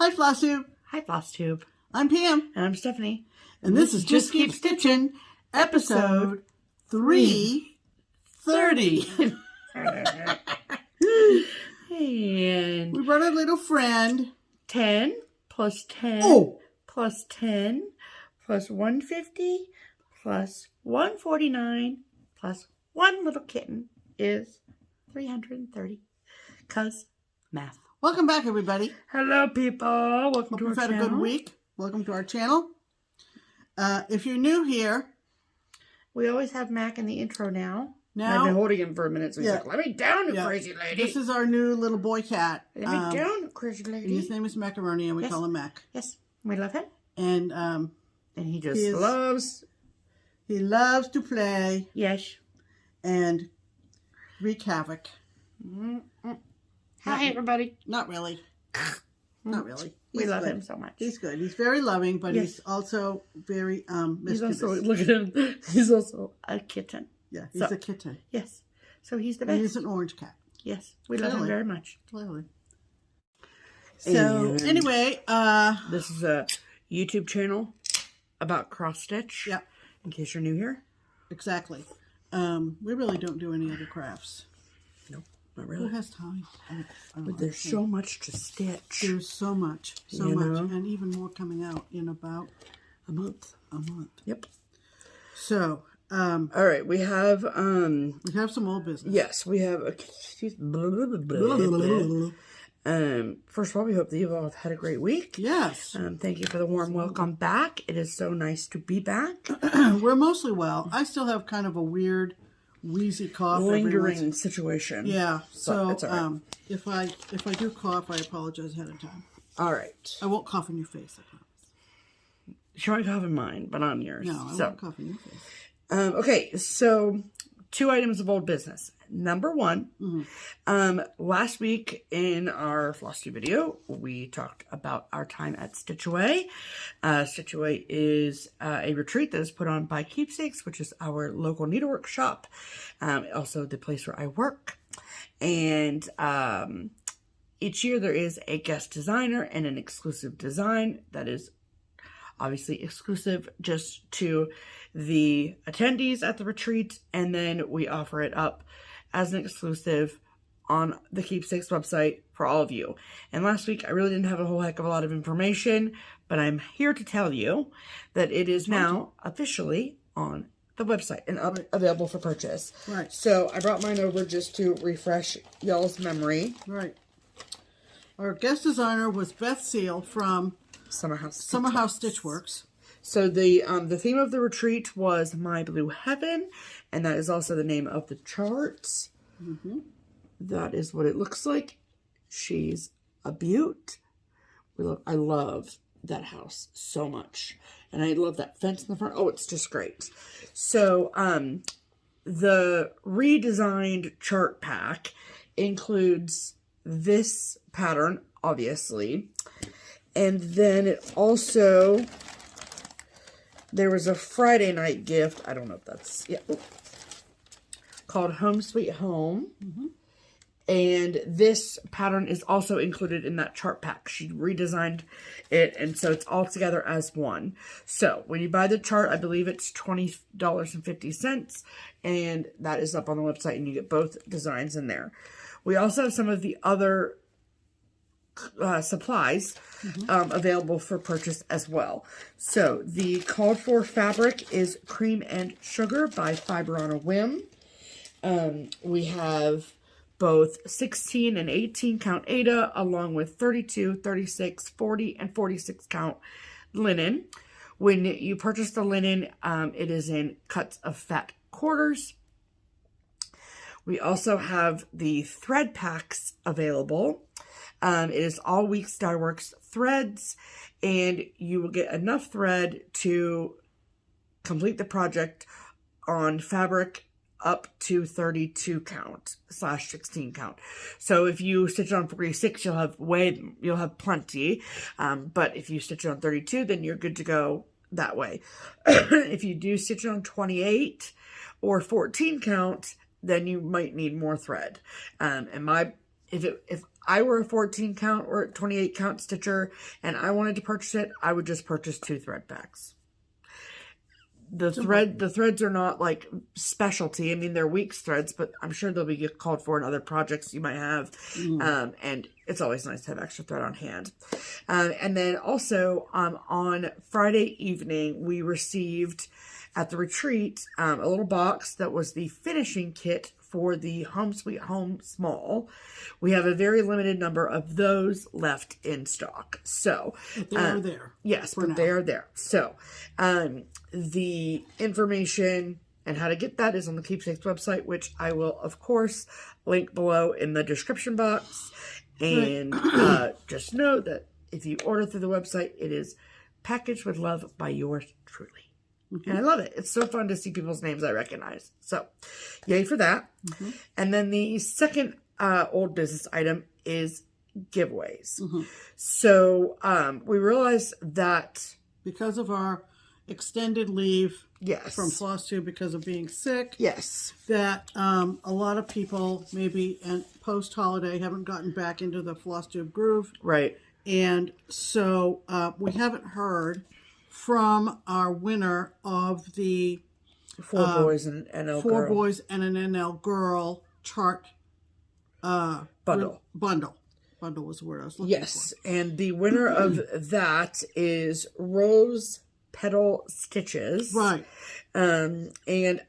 Hi, FlossTube. Hi, FlossTube. I'm Pam. And I'm Stephanie. And this is Just Keep Stitching, episode 330. And We brought a little friend. 10 plus 10 plus 10 plus 150 plus 149 plus one little kitten is 330. Cause math. Welcome back, everybody. Hello, people. Welcome to our channel. Hope you've had a good week. Welcome to our channel. If you're new here, we always have Mac in the intro now. Now, I've been holding him for a minute, so he's like, let me down, you crazy lady. This is our new little boy cat. Let me down, crazy lady. His name is Macaroni, and we call him Mac. Yes, we love him. And he just loves... He loves to play. Yes. And wreak havoc. Hi, everybody. Not really. Not really. We love him so much. He's good. He's very loving, but he's also very mischievous. He's also, look at him. He's also a kitten. Yeah, he's a kitten. Yes. So he's the best. And he's an orange cat. Yes. We love him very much. Clearly. So, anyway, this is a YouTube channel about cross stitch. Yeah. In case you're new here. Exactly. We really don't do any other crafts. Nope. Not really. Who has time? But there's so much to stitch. There's so much. So much. And even more coming out in about a month. Yep. So, all right, we have some old business. Yes, we have first of all, we hope that you all have had a great week. Yes. Thank you for the warm welcome back. It is so nice to be back. We're mostly well. I still have kind of a weird wheezy cough, lingering situation. Yeah. So right. if I do cough, I apologize ahead of time. All right. I won't cough in your face, I promise. She might cough in mine, but on yours. No, I won't cough in your face. Okay, so 2 items of old business. Number 1, last week in our FlossTube video, we talked about our time at Stitch Away. Stitch Away is a retreat that is put on by Keepsakes, which is our local needlework shop. Also the place where I work. And each year there is a guest designer and an exclusive design that is obviously exclusive just to the attendees at the retreat, and then we offer it up as an exclusive on the Keepsakes website for all of you. And last week, I really didn't have a whole heck of a lot of information, but I'm here to tell you that it is now officially on the website and available for purchase. Right. So I brought mine over just to refresh y'all's memory. Right. Our guest designer was Beth Seal from Summerhouse Stitchworks. So the theme of the retreat was My Blue Heaven, and that is also the name of the chart. That is what it looks like. She's a beaut. I love that house so much, and I love that fence in the front. Oh, it's just great. So the redesigned chart pack includes this pattern, obviously. And then it also, there was a Friday night gift. I don't know if that's, called Home Sweet Home. And this pattern is also included in that chart pack. She redesigned it, and so it's all together as one. So when you buy the chart, I believe it's $20.50, and that is up on the website, and you get both designs in there. We also have some of the other supplies available for purchase as well. So the called for fabric is Cream and Sugar by Fiber on a Whim. We have both 16 and 18 count Aida, along with 32, 36, 40, and 46 count linen. When you purchase the linen, it is in cuts of fat quarters. We also have the thread packs available. It is all Weeks Dye Works threads, and you will get enough thread to complete the project on fabric up to 32 count / 16 count. So if you stitch on 46, you'll have plenty. But if you stitch on 32, then you're good to go that way. If you do stitch on 28 or 14 count, then you might need more thread. If I were a 14 count or 28 count stitcher and I wanted to purchase it, I would just purchase 2 thread packs. The threads are not like specialty. I mean, they're weeks threads, but I'm sure they'll be called for in other projects you might have. And it's always nice to have extra thread on hand. And then also on Friday evening, we received at the retreat a little box that was the finishing kit for the Home Sweet Home Small. We have a very limited number of those left in stock. So they are there. Yes, but they are there. So the information and how to get that is on the Keepsakes website, which I will, of course, link below in the description box. And just know that if you order through the website, it is packaged with love by yours truly. And I love it. It's so fun to see people's names I recognize. So, yay for that. And then the second old business item is giveaways. So, we realized that because of our extended leave yes, from FlossTube because of being sick, yes, that a lot of people maybe post-holiday haven't gotten back into the FlossTube groove. Right. And so we haven't heard from our winner of the 4 boys and an NL 4 girl. boys and an NL girl chart Bundle. Bundle was the word I was looking Yes, and the winner of that is Rose Petal Stitches. Right. And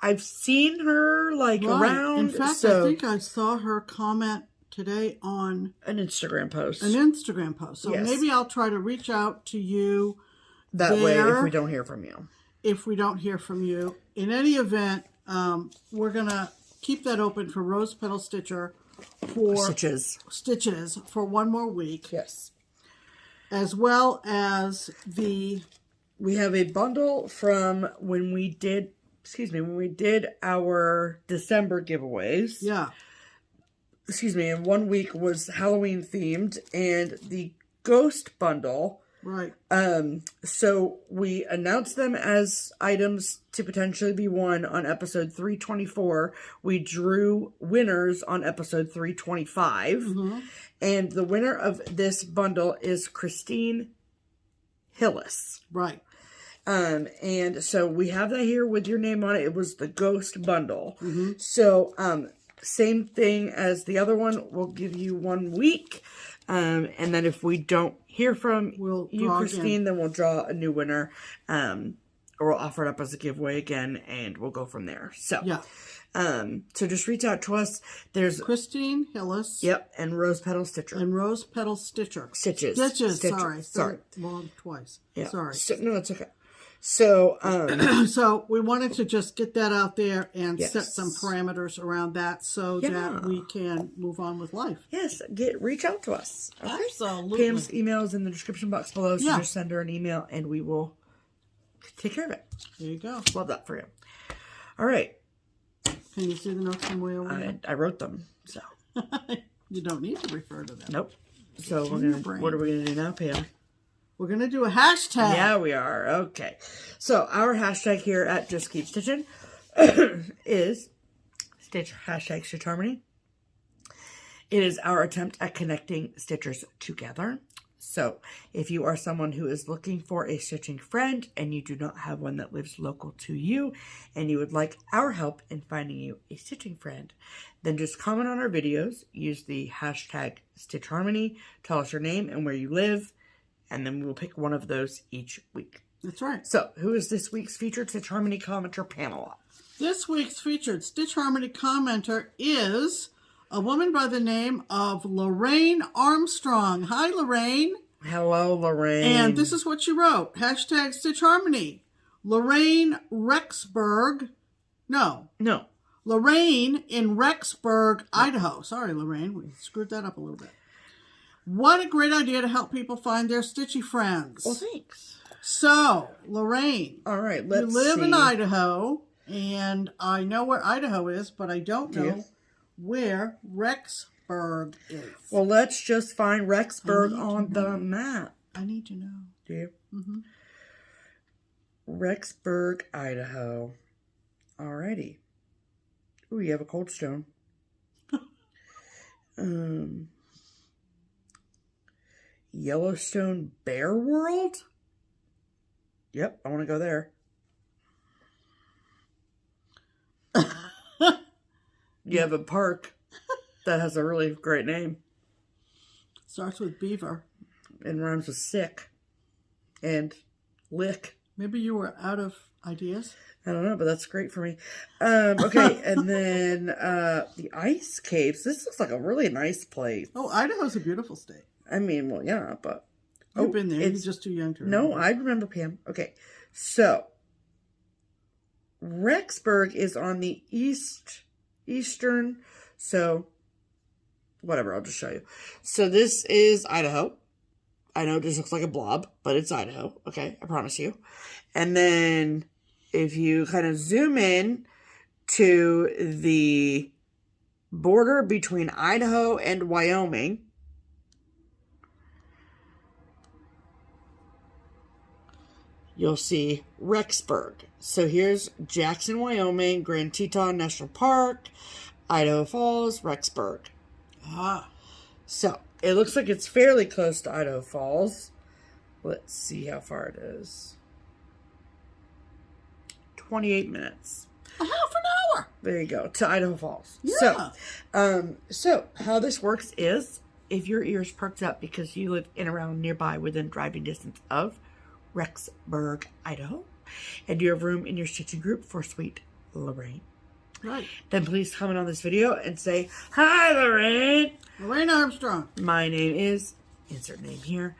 I've seen her like around. In fact, I think I saw her comment today on an Instagram post. So maybe I'll try to reach out to you that way if we don't hear from you. In any event, we're going to keep that open for Rose Petal Stitcher for stitches for 1 more week. Yes. As well as we have a bundle from when we did our December giveaways. Yeah. And 1 week was Halloween themed, and the ghost bundle. Right. So we announced them as items to potentially be won on episode 324. We drew winners on episode 325. And the winner of this bundle is Christine Hillis. Right. And so we have that here with your name on it. It was the ghost bundle. So, same thing as the other one. We'll give you 1 week. And then if we don't hear from you, Christine, then we'll draw a new winner. Or we'll offer it up as a giveaway again, and we'll go from there. So, yeah. So just reach out to us. There's Christine Hillis. Yep, and Rose Petal Stitcher. And Rose Petal Stitcher. Stitches. Sorry. Long twice. Yeah. Sorry. No, it's okay. So, so we wanted to just get that out there and set some parameters around that so that we can move on with life. Yes, reach out to us. Okay? Absolutely. Pam's email is in the description box below, so just send her an email and we will take care of it. There you go. Love that for you. All right. Can you see the notes from way over there? I wrote them, so. You don't need to refer to them. Nope. So what are we going to do now, Pam? We're going to do a hashtag. Yeah, we are. Okay. So our hashtag here at Just Keep Stitching is hashtag Stitch Harmony. It is our attempt at connecting stitchers together. So if you are someone who is looking for a stitching friend and you do not have one that lives local to you and you would like our help in finding you a stitching friend, then just comment on our videos, use the hashtag Stitch Harmony, tell us your name and where you live, and then we will pick one of those each week. That's right. So, who is this week's featured Stitch Harmony commenter, Pamela? This week's featured Stitch Harmony commenter is a woman by the name of Lorraine Armstrong. Hi, Lorraine. Hello, Lorraine. And this is what she wrote. Hashtag Stitch Harmony. Lorraine Rexburg. No. Lorraine in Rexburg, Idaho. Sorry, Lorraine. We screwed that up a little bit. What a great idea to help people find their stitchy friends. Well, thanks. So, Lorraine. All right, you live in Idaho, and I know where Idaho is, but I don't know where Rexburg is. Well, let's just find Rexburg on the map. I need to know. Do you? Mm-hmm. Rexburg, Idaho. Alrighty. Ooh, you have a cold stone. Yellowstone Bear World. Yep, I want to go there. You have a park that has a really great name. Starts with beaver. And rhymes with sick. And lick. Maybe you were out of ideas. I don't know, but that's great for me. Okay, and then the ice caves. This looks like a really nice place. Oh, Idaho's a beautiful state. I mean, well, yeah, but... You've been there. You're just too young to remember. No, I remember, Pam. Okay, so... Rexburg is on the eastern... So, whatever, I'll just show you. So this is Idaho. I know it just looks like a blob, but it's Idaho. Okay, I promise you. And then... if you kind of zoom in to the border between Idaho and Wyoming, you'll see Rexburg. So here's Jackson, Wyoming, Grand Teton National Park, Idaho Falls, Rexburg. Ah. So it looks like it's fairly close to Idaho Falls. Let's see how far it is. 28 minutes. A half an hour. There you go, to Idaho Falls. Yeah. So how this works is, if your ears perked up because you live in around nearby within driving distance of Rexburg, Idaho, and you have room in your stitching group for sweet Lorraine, right, then please comment on this video and say, "Hi, Lorraine. Lorraine Armstrong. My name is," insert name here.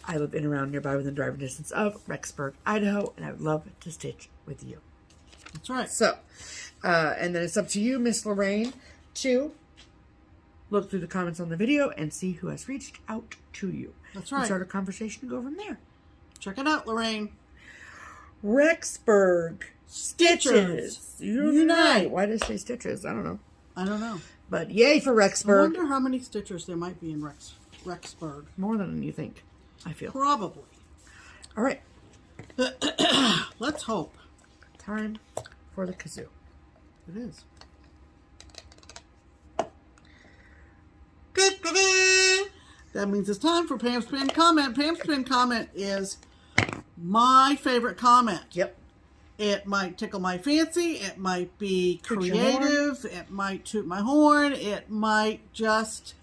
"I live in around nearby within driving distance of Rexburg, Idaho, and I would love to stitch with you." That's right. So, and then it's up to you, Miss Lorraine, to look through the comments on the video and see who has reached out to you. That's right. And start a conversation and go from there. Check it out, Lorraine. Rexburg Stitches Unite. Why did I say stitches? I don't know. I don't know. But yay for I Rexburg. wonder how many stitchers there might be in Rexburg. More than you think, I feel. Probably. All right. Let's hope. Time for the kazoo. It is. That means it's time for Pam's Pinned Comment. Pam's Pinned Comment is my favorite comment. Yep. It might tickle my fancy. It might be creative. It might toot my horn. It might just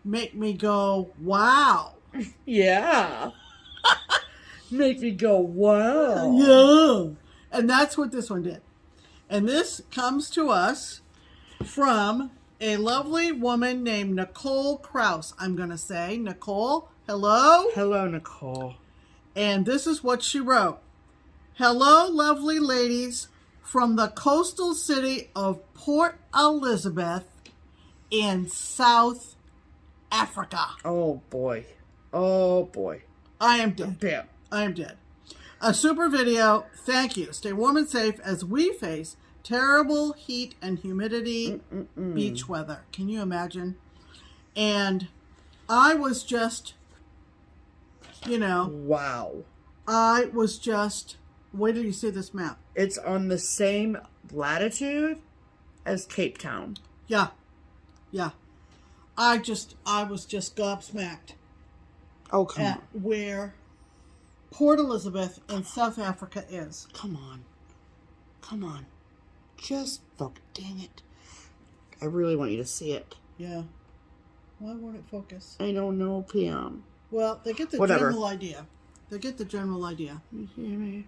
make me go, wow. Yeah. Make me go, wow. Yeah. And that's what this one did. And this comes to us from a lovely woman named Nicole Krause, I'm going to say. Nicole, hello? Hello, Nicole. And this is what she wrote. Hello, lovely ladies from the coastal city of Port Elizabeth in South Africa. Oh, boy. Oh, boy. I am dead. Bam. I am dead. A super video. Thank you. Stay warm and safe as we face terrible heat and humidity beach weather. Can you imagine? And I was just, you know. Wow. I was just, wait till you see this map. It's on the same latitude as Cape Town. Yeah. Yeah. I was just gobsmacked. Oh, come at on. Where Port Elizabeth in South Africa is. Come on. Come on. Just focus. Dang it. I really want you to see it. Yeah. Why won't it focus? I don't know, Pam. Well, they get the general idea. They get the general idea. You hear me?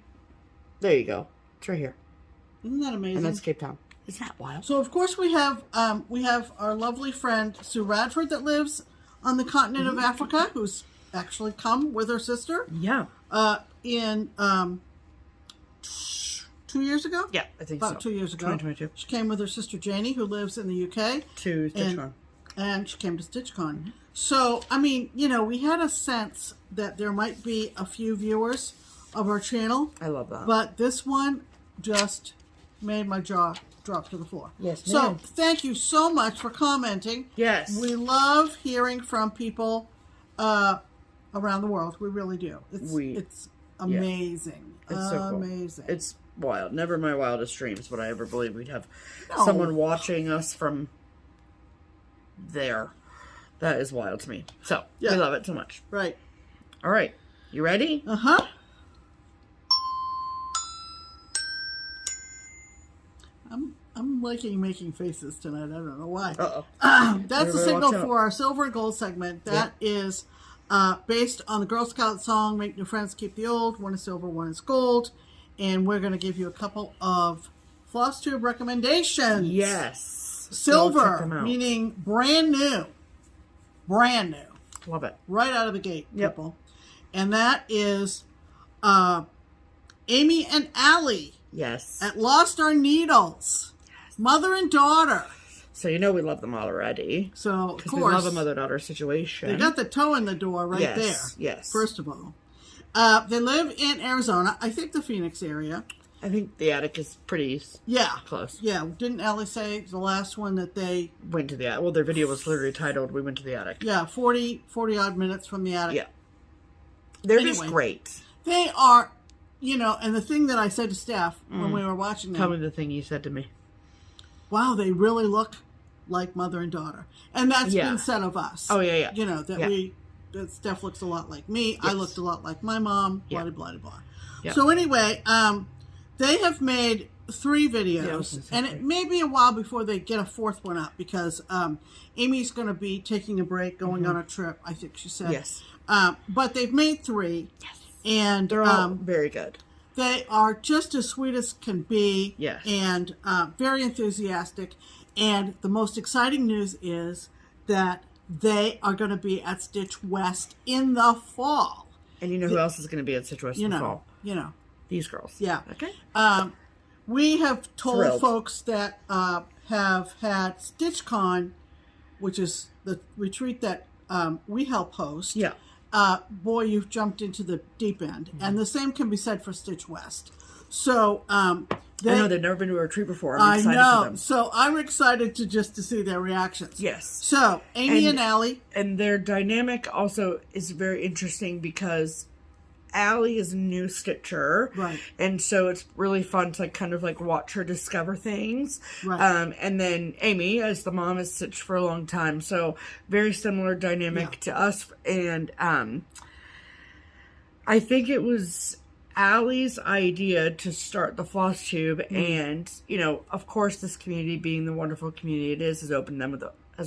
There you go. It's right here. Isn't that amazing? And that's Cape Town. Isn't that wild? So, of course, we have our lovely friend Sue Radford that lives on the continent of Africa, who's actually come with her sister. Yeah. In 2 years ago? Yeah, I think About 2 years ago. 2022. She came with her sister Janie, who lives in the UK. To StitchCon. And she came to StitchCon. So, I mean, you know, we had a sense that there might be a few viewers of our channel. I love that. But this one just made my jaw drop to the floor. Yes, So, ma'am. thank you so much for commenting. Yes. We love hearing from people around the world. We really do. It's amazing. Yeah. It's so cool. Amazing. It's wild. Never in my wildest dreams would I ever believe we'd have someone watching us from there. That is wild to me. So, we love it so much. Right. All right. You ready? Uh-huh. I'm liking making faces tonight. I don't know why. Uh-oh. That's a signal for our silver and gold segment. That is based on the Girl Scout song, Make New Friends, Keep the Old. One is silver, one is gold. And we're going to give you a couple of FlossTube recommendations. Yes. Silver, meaning brand new. Brand new. Love it. Right out of the gate, people. And that is Amy and Allie. Yes. At Lost Our Needles. Yes. Mother and daughter. So you know we love them already. So, of course. Because we love a mother-daughter situation. They got the toe in the door right there. Yes. First of all. They live in Arizona. I think the Phoenix area. I think the attic is pretty close. Yeah. Didn't Allie say the last one that they... Went to the attic. Well, their video was literally titled, We Went to the Attic. Yeah, 40 odd minutes from the attic. Yeah. They're just great. They are, you know, and the thing that I said to Steph when we were watching them... Tell me the thing you said to me. Wow, they really look like mother and daughter. And that's been said of us. Oh, yeah. You know, that Steph looks a lot like me. Yes. I looked a lot like my mom. Blah, blah, blah. Yeah. So anyway, they have made 3 videos. And it may be a while before they get a 4th one up because Amy's going to be taking a break, going on a trip, I think she said. Yes. But they've made 3. Yes. And they're all very good. They are just as sweet as can be. Yes. And very enthusiastic. And the most exciting news is that they are going to be at Stitch West in the fall. And you know who else is going to be at Stitch West in the fall? You know. These girls. Yeah. Okay. We have told folks that have had StitchCon, which is the retreat that we help host. Yeah. Boy, you've jumped into the deep end. Mm-hmm. And the same can be said for Stitch West. So, I know they've never been to a retreat before. I'm excited for them. So I'm excited to see their reactions. Yes. So Amy and Allie. And their dynamic also is very interesting because Allie is a new stitcher. Right. And so it's really fun to kind of like watch her discover things. Right. And then Amy, as the mom, has stitched for a long time. So very similar dynamic to us. And I think it was Allie's idea to start the FlossTube, and you know, of course, this community, being the wonderful community it is, has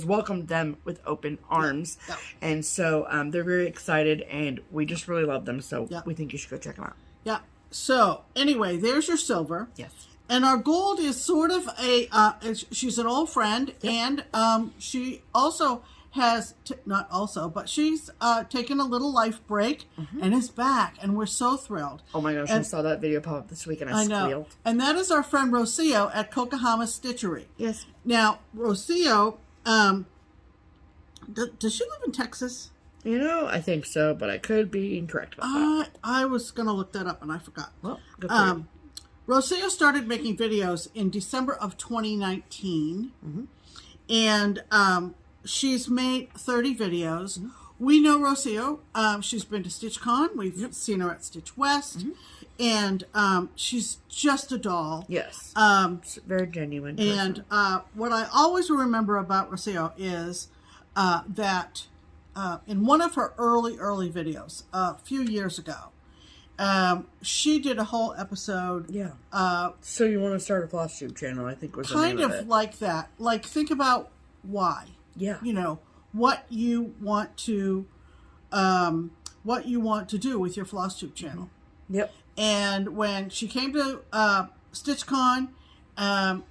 welcomed them with open arms, and so they're very excited, and we just really love them. So we think you should go check them out. Yeah. So anyway, there's your silver. Yes. And our gold is sort of she's an old friend, and she also has but she's taken a little life break and is back, and we're so thrilled. Oh my gosh, I saw that video pop up this week and I squealed. Know. And that is our friend Rocio at Kokahama Stitchery. Yes. Now, Rocio, does she live in Texas? You know, I think so, but I could be incorrect about that. I was going to look that up and I forgot. Well, good for you. Rocio started making videos in December of 2019. And she's made 30 videos. We know Rocio. She's been to StitchCon. We've seen her at Stitch West. And she's just a doll. Yes. Very genuine. And what I always remember about Rocio is that in one of her early videos, a few years ago, she did a whole episode. Yeah. So you want to start a FlossTube channel, I think was kind of like that. Like, think about why. Yeah. You know, what you want to do with your FlossTube channel. Yep. And when she came to StitchCon, I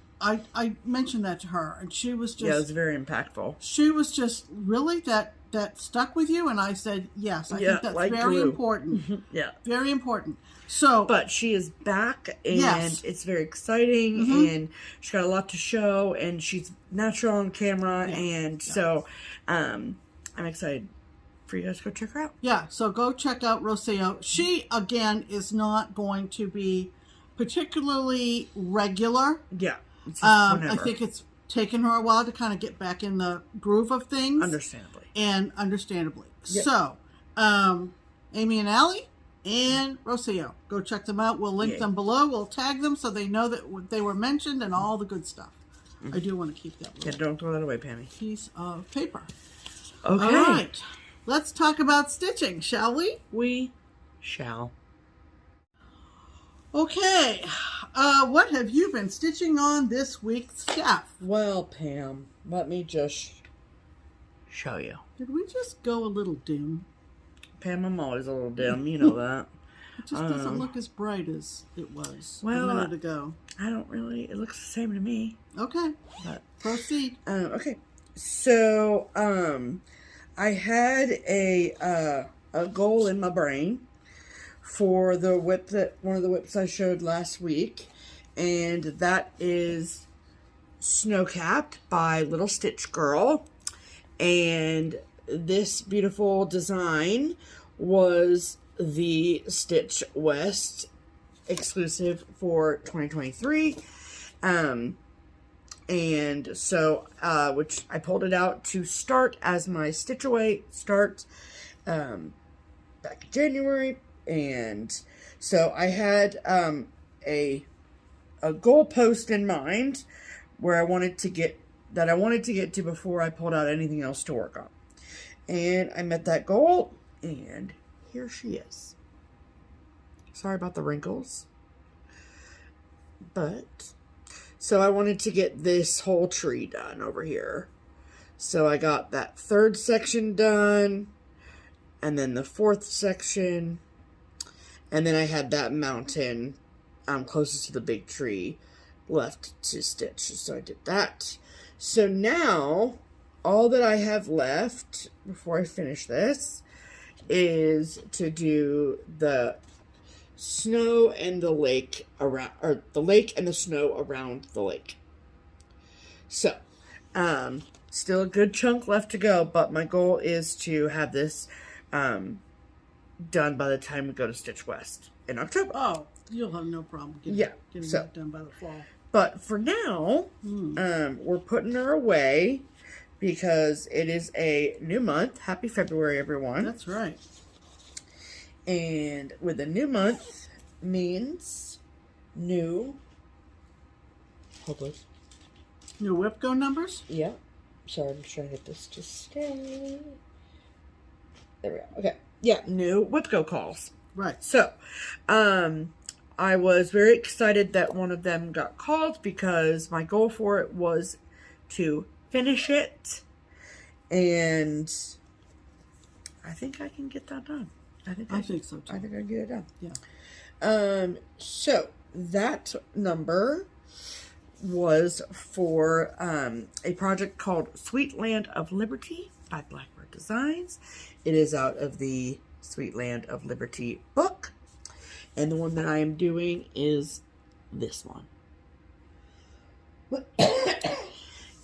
mentioned that to her, and she was just... Yeah, it was very impactful. She was just, really, that stuck with you? And I said, yes, I think that's like very important. Yeah. Very important. So, but she is back, and it's very exciting, and she's got a lot to show, and she's natural on camera, and so I'm excited for you guys to go check her out. Yeah, so go check out Rocio. She, again, is not going to be particularly regular. Yeah. I think it's taken her a while to kind of get back in the groove of things. Understandably. Yep. So, Amy and Allie and Rocio. Go check them out. We'll link them below. We'll tag them so they know that they were mentioned and all the good stuff. I do want to keep that don't throw that away, Pammy. Piece of paper. Okay. All right. Let's talk about stitching, shall we? We shall. Okay. What have you been stitching on this week's stuff? Well, Pam, let me just show you. Did we just go a little dim? Pam, I'm always a little dim. You know that. It just doesn't look as bright as it was a well, minute ago. I don't really. It looks the same to me. Okay. But proceed. Okay. So, I had a goal in my brain for the whip one of the whips I showed last week, and that is Snow Capped by Little Stitch Girl. And this beautiful design was the Stitch West exclusive for 2023. And so, which I pulled it out to start as my Stitch Away start, back in January. And so I had, a goal post in mind where I wanted to get to before I pulled out anything else to work on. And I met that goal, and here she is. Sorry about the wrinkles. But, so I wanted to get this whole tree done over here. So I got that third section done, and then the fourth section, and then I had that mountain closest to the big tree left to stitch. So I did that. So now, all that I have left before I finish this is to do the snow and the lake around, or the lake and the snow around the lake. So, still a good chunk left to go, but my goal is to have this done by the time we go to Stitch West in October. Oh, you'll have no problem getting that done by the fall. But for now, we're putting her away because it is a new month. Happy February, everyone. That's right. And with a new month means new... Hold on. New WIPGO numbers? Yeah. Sorry, I'm trying to get this to stay. There we go. Okay. Yeah, new WIPGO calls. Right. So, I was very excited that one of them got called because my goal for it was to finish it. And I think I can get that done. I think so too. I think I can get it done. Yeah. So that number was for a project called Sweet Land of Liberty by Blackbird Designs. It is out of the Sweet Land of Liberty book. And the one that I am doing is this one.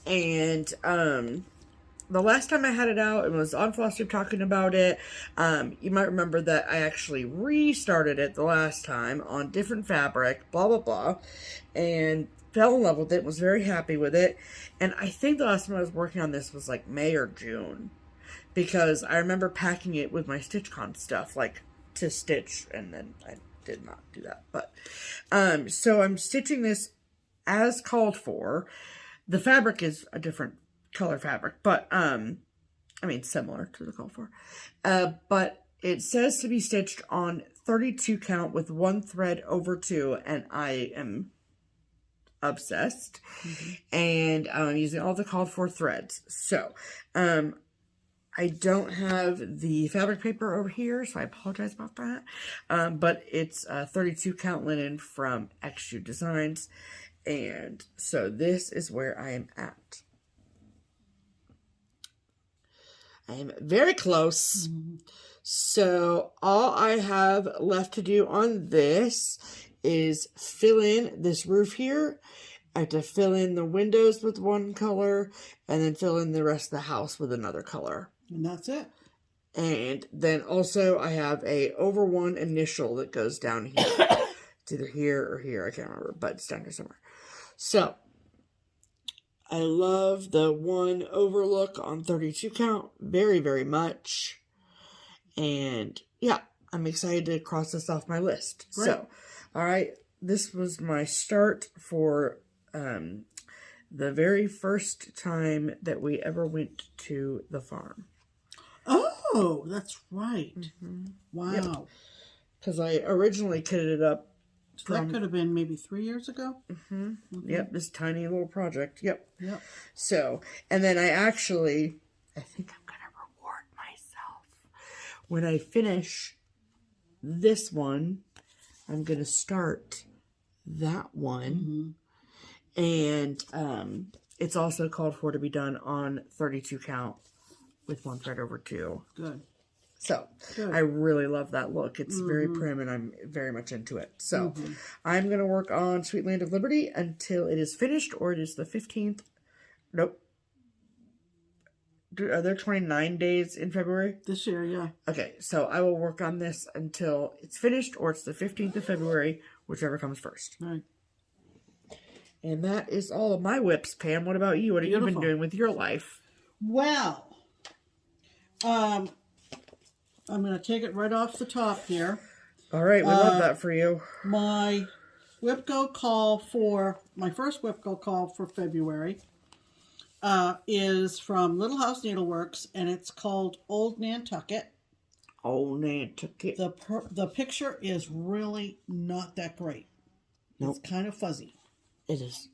And the last time I had it out, it was on FlossTube talking about it. You might remember that I actually restarted it the last time on different fabric, blah, blah, blah. And fell in love with it, was very happy with it. And I think the last time I was working on this was like May or June. Because I remember packing it with my StitchCon stuff, like to stitch, and then I did not do that. But, so I'm stitching this as called for. The fabric is a different color fabric, but, I mean, similar to the call for. But it says to be stitched on 32 count with one thread over 2, and I am obsessed. And I'm using all the called for threads. So, I don't have the fabric paper over here, so I apologize about that. But it's 32 count linen from xJudesign. And so this is where I am at. I am very close. So all I have left to do on this is fill in this roof here. I have to fill in the windows with one color and then fill in the rest of the house with another color. And that's it. And then also I have a over one initial that goes down here. It's either here or here. I can't remember, but it's down here somewhere. So I love the one overlook on 32 count very, very much. And yeah, I'm excited to cross this off my list. Right. So, all right, this was my start for the very first time that we ever went to the farm. Oh, that's right. Wow. Because I originally kitted it up. So that could have been maybe 3 years ago. Yep, this tiny little project. Yep. Yep. So, and then I think I'm going to reward myself. When I finish this one, I'm going to start that one. And it's also called for to be done on 32 count with 1 thread over 2. Good. So, I really love that look. It's very prim, and I'm very much into it. So, I'm going to work on Sweet Land of Liberty until it is finished, or it is the 15th. Nope. Are there 29 days in February? This year, yeah. Okay, so I will work on this until it's finished, or it's the 15th of February, whichever comes first. Right. And that is all of my whips, Pam. What about you? What have you been doing with your life? Well, I'm going to take it right off the top here. All right, we love that for you. My WIPGO call for, my first WIPGO call for February is from Little House Needleworks, and it's called Old Nantucket. Old Nantucket. The picture is really not that great. Nope. It's kind of fuzzy. It is.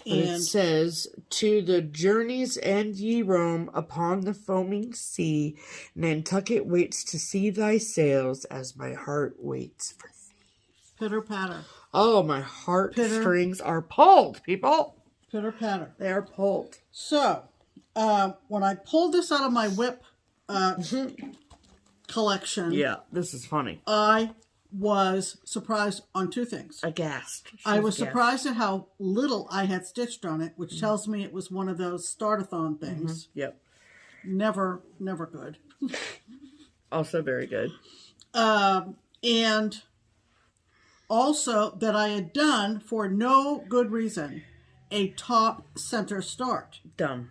And it says, to the journey's end ye roam upon the foaming sea, Nantucket waits to see thy sails as my heart waits for thee. Pitter patter. Oh, my heartstrings are pulled, people. Pitter patter. They are pulled. So, when I pulled this out of my whip collection. Yeah, this is funny. I was surprised on 2 things. Aghast. I was surprised at how little I had stitched on it, which tells me it was one of those start-a-thon things. Yep. Never good. Also very good. And also that I had done, for no good reason, a top center start. Dumb.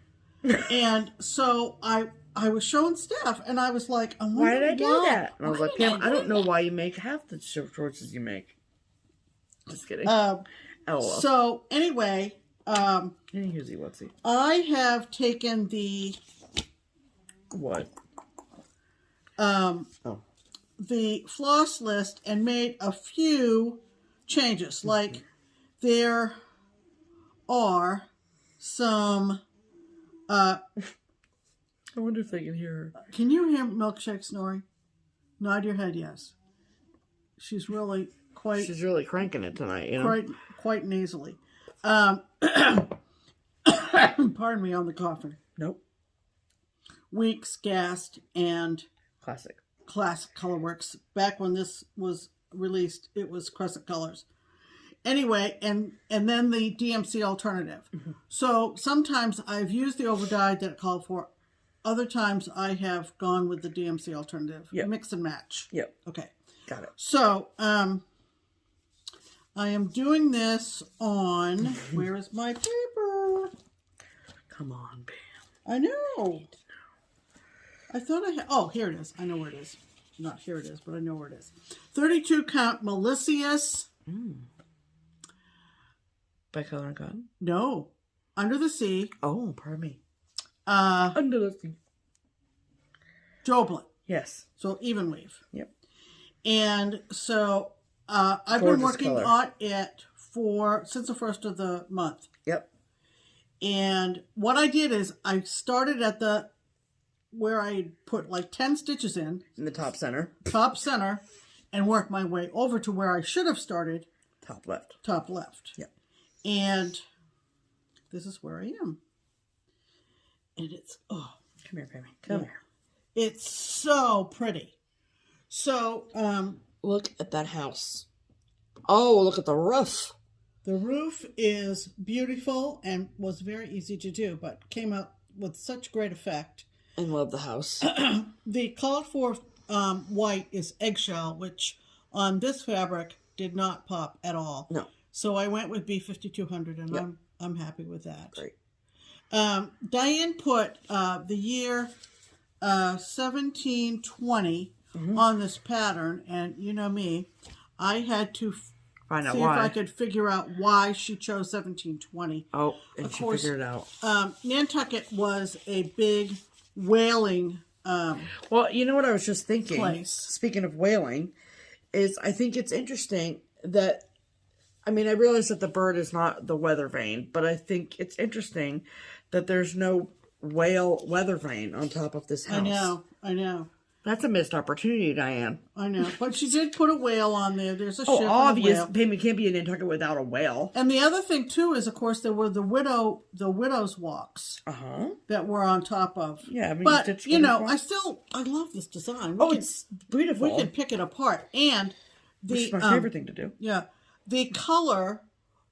And so I was showing Steph, and I was like, why did I do that? And I was like, Pam, I don't know why you make half the choices you make. Just kidding. LOL. So, anyway, I have taken the... What? The floss list and made a few changes. Like, there are some... I wonder if they can hear her. Can you hear Milkshake snoring? Nod your head, yes. She's really cranking it tonight, you know? Quite nasally. Pardon me on the coughing. Nope. Weeks, Gassed, and... Classic Colorworks. Back when this was released, it was Crescent Colors. Anyway, and then the DMC alternative. So sometimes I've used the overdyed that it called for. Other times I have gone with the DMC alternative. Yep. Mix and match. Yep. Okay. Got it. So, I am doing this on... Where is my paper? Come on, Pam. I know. I thought I had... Oh, here it is. I know where it is. Not here it is, but I know where it is. 32 count Malicious. By Color and Cotton? No. Under the Sea. Oh, pardon me. Under the Sea. Jorden. Yes. So even weave. Yep. And so I've been working on it since the first of the month. Yep. And what I did is I started at where I put like 10 stitches in the top center. Top center, and worked my way over to where I should have started. Top left. Top left. Yep. And this is where I am. And it's, come here, Pammy. Come here. It's so pretty. So, look at that house. Oh, look at the roof. The roof is beautiful and was very easy to do, but came out with such great effect. And love the house. The called for white is eggshell, which on this fabric did not pop at all. No. So I went with B5200, and I'm happy with that. Great. Diane put the year 1720 on this pattern, and you know me, I had to find out see why. if I could figure out why she chose 1720. Oh, and she figured it out. Nantucket was a big whaling Well, you know what I was just thinking, place. Speaking of whaling, is I think it's interesting that, I mean, I realize that the bird is not the weather vane, but I think it's interesting that there's no whale weather vane on top of this house. I know. That's a missed opportunity, Diane. I know. But she did put a whale on there. There's a ship and a obvious. whale. Pam, you can't be in Nantucket without a whale. And the other thing, too, is, of course, there were the widow's walks that were on top of. Yeah, I mean, but, I love this design. It's beautiful. We can pick it apart. And which is my favorite thing to do. Yeah. The color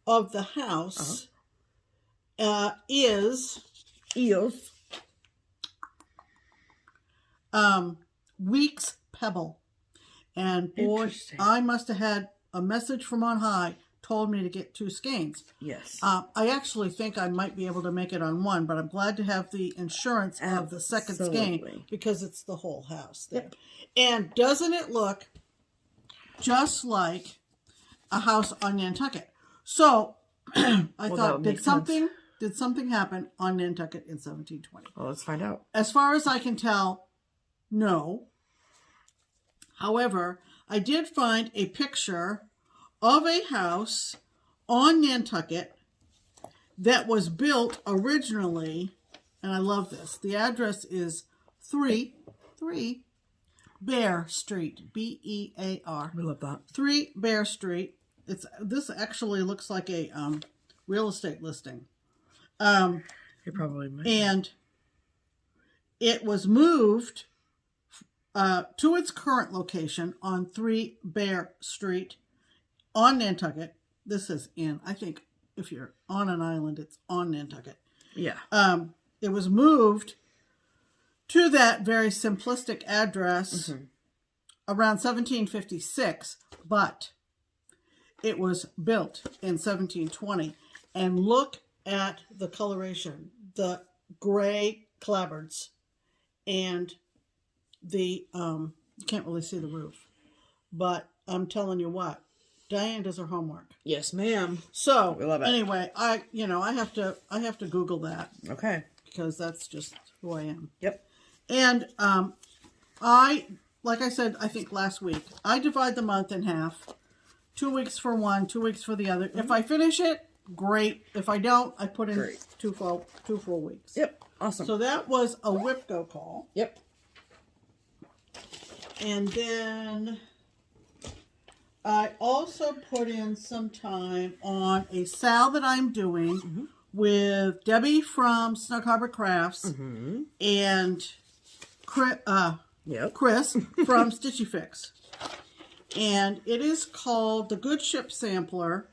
of the house is Week's Pebble. And boy, I must have had a message from on high told me to get 2 skeins. Yes. I actually think I might be able to make it on 1, but I'm glad to have the insurance of the second skein because it's the whole house there. Yep. And doesn't it look just like a house on Nantucket? So I thought, did something happen on Nantucket in 1720? Well, let's find out. As far as I can tell, no. However, I did find a picture of a house on Nantucket that was built originally, and I love this. The address is 3 Bear Street, B-E-A-R. We love that. 3 Bear Street. This actually looks like a real estate listing. It probably might. And it was moved to its current location on 3 Bear Street on Nantucket. This is I think if you're on an island, it's on Nantucket. Yeah. It was moved to that very simplistic address around 1756, but it was built in 1720. And look at the coloration, the gray clapboards, and the you can't really see the roof, but I'm telling you what, Diane does her homework. Yes, ma'am. So we love it. Anyway, I have to Google that. Okay. Because that's just who I am. Yep. And like I said, I think last week, I divide the month in half. 2 weeks for one, 2 weeks for the other. If I finish it, great. If I don't, I put in two full weeks. Yep. Awesome. So that was a WIPGO call. Yep. And then I also put in some time on a sale that I'm doing with Debbie from Snug Harbor Crafts and Kris from Stitchy Fix. And it is called the Good Ship Sampler.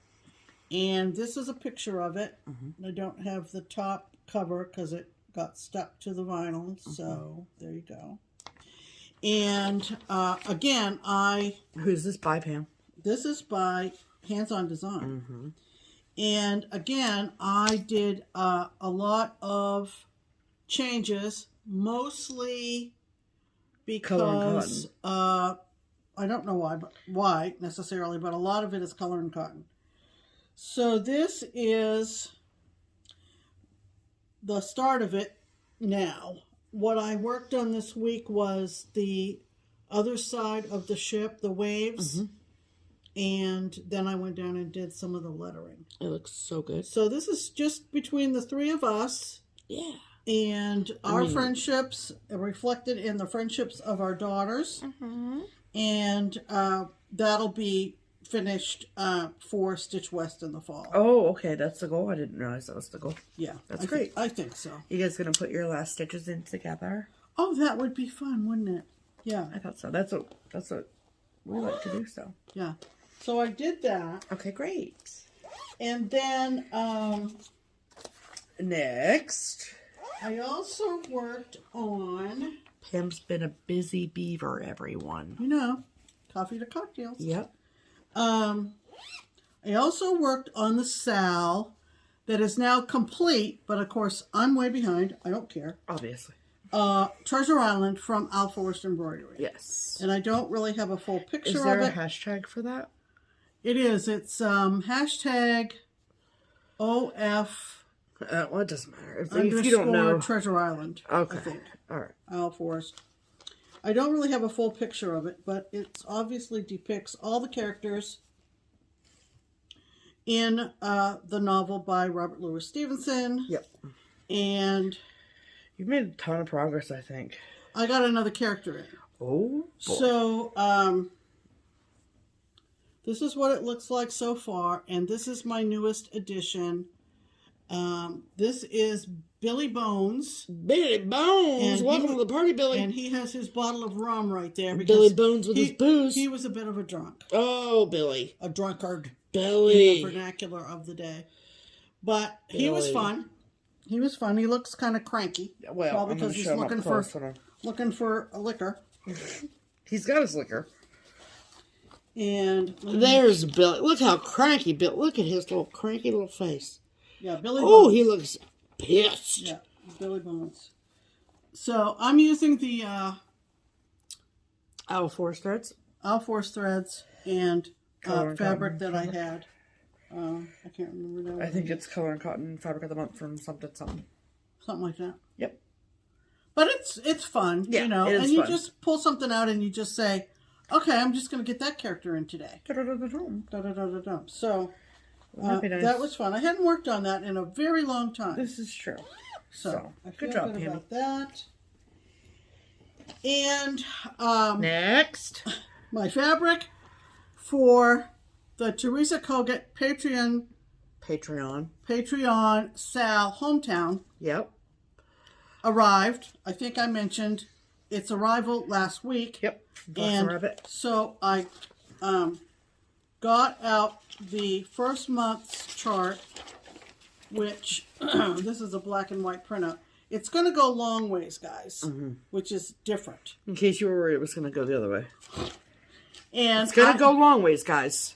And this is a picture of it. I don't have the top cover because it got stuck to the vinyl. So there you go. And again, who's this by, Pam? This is by Hands On Design. And again, I did a lot of changes, mostly because I don't know why necessarily, but a lot of it is color and cotton. So this is the start of it now. What I worked on this week was the other side of the ship, the waves. And then I went down and did some of the lettering. It looks so good. So this is just between the 3 of us. Yeah. And our friendships reflected in the friendships of our daughters. And that'll be finished for Stitch West in the fall. Oh, okay. That's the goal. I didn't realize that was the goal. Yeah. That's great. I think so. You guys going to put your last stitches in together? Oh, that would be fun, wouldn't it? Yeah. I thought so. That's what we like to do, so. Yeah. So I did that. Okay, great. And then next, I also worked on... Pam's been a busy beaver, everyone. You know, coffee to cocktails. Yep. I also worked on the sal that is now complete, but of course I'm way behind. I don't care. Obviously. Treasure Island from Al Forrest Embroidery. Yes. And I don't really have a full picture of it. Is there a hashtag for that? It is. It's hashtag OF. Well, it doesn't matter. If you don't know. Treasure Island. Okay. I think. All right. Al Forrest. I don't really have a full picture of it, but it obviously depicts all the characters in the novel by Robert Louis Stevenson. Yep. And you've made a ton of progress, I think. I got another character in. Oh, boy. So, this is what it looks like so far, and this is my newest addition. This is Billy Bones. Billy Bones! Welcome to the party, Billy. And he has his bottle of rum right there. Because Billy Bones with his booze. He was a bit of a drunk. Oh, Billy. A drunkard. Billy. In the vernacular of the day. But he was fun. He was fun. He looks kind of cranky. Well, probably because he's looking for a liquor. He's got his liquor. And there's Billy. Look how cranky Billy. Look at his little cranky little face. Yeah, Billy. Oh, he looks pissed. Yeah, Billy Bones. So I'm using the Owl Force threads. Owl Force threads and fabric that I had. I can't remember now. I think it's Color and Cotton Fabric of the Month from something. Something like that. Yep. But it's fun, yeah, you know, it is and you fun. just pull something out and you just say, okay, I'm just going to get that character in today. Da-da-da-da-da. So that was fun. I hadn't worked on that in a very long time. This is true. So I feel good job, good Pam. about that. And next, my fabric for the Teresa Kogut Patreon Sal Hometown. Yep. Arrived. I think I mentioned its arrival last week. Yep. And so I got out the first month's chart, which this is a black and white printout. It's going to go long ways, guys, which is different. In case you were worried it was going to go the other way. And it's going to go long ways, guys.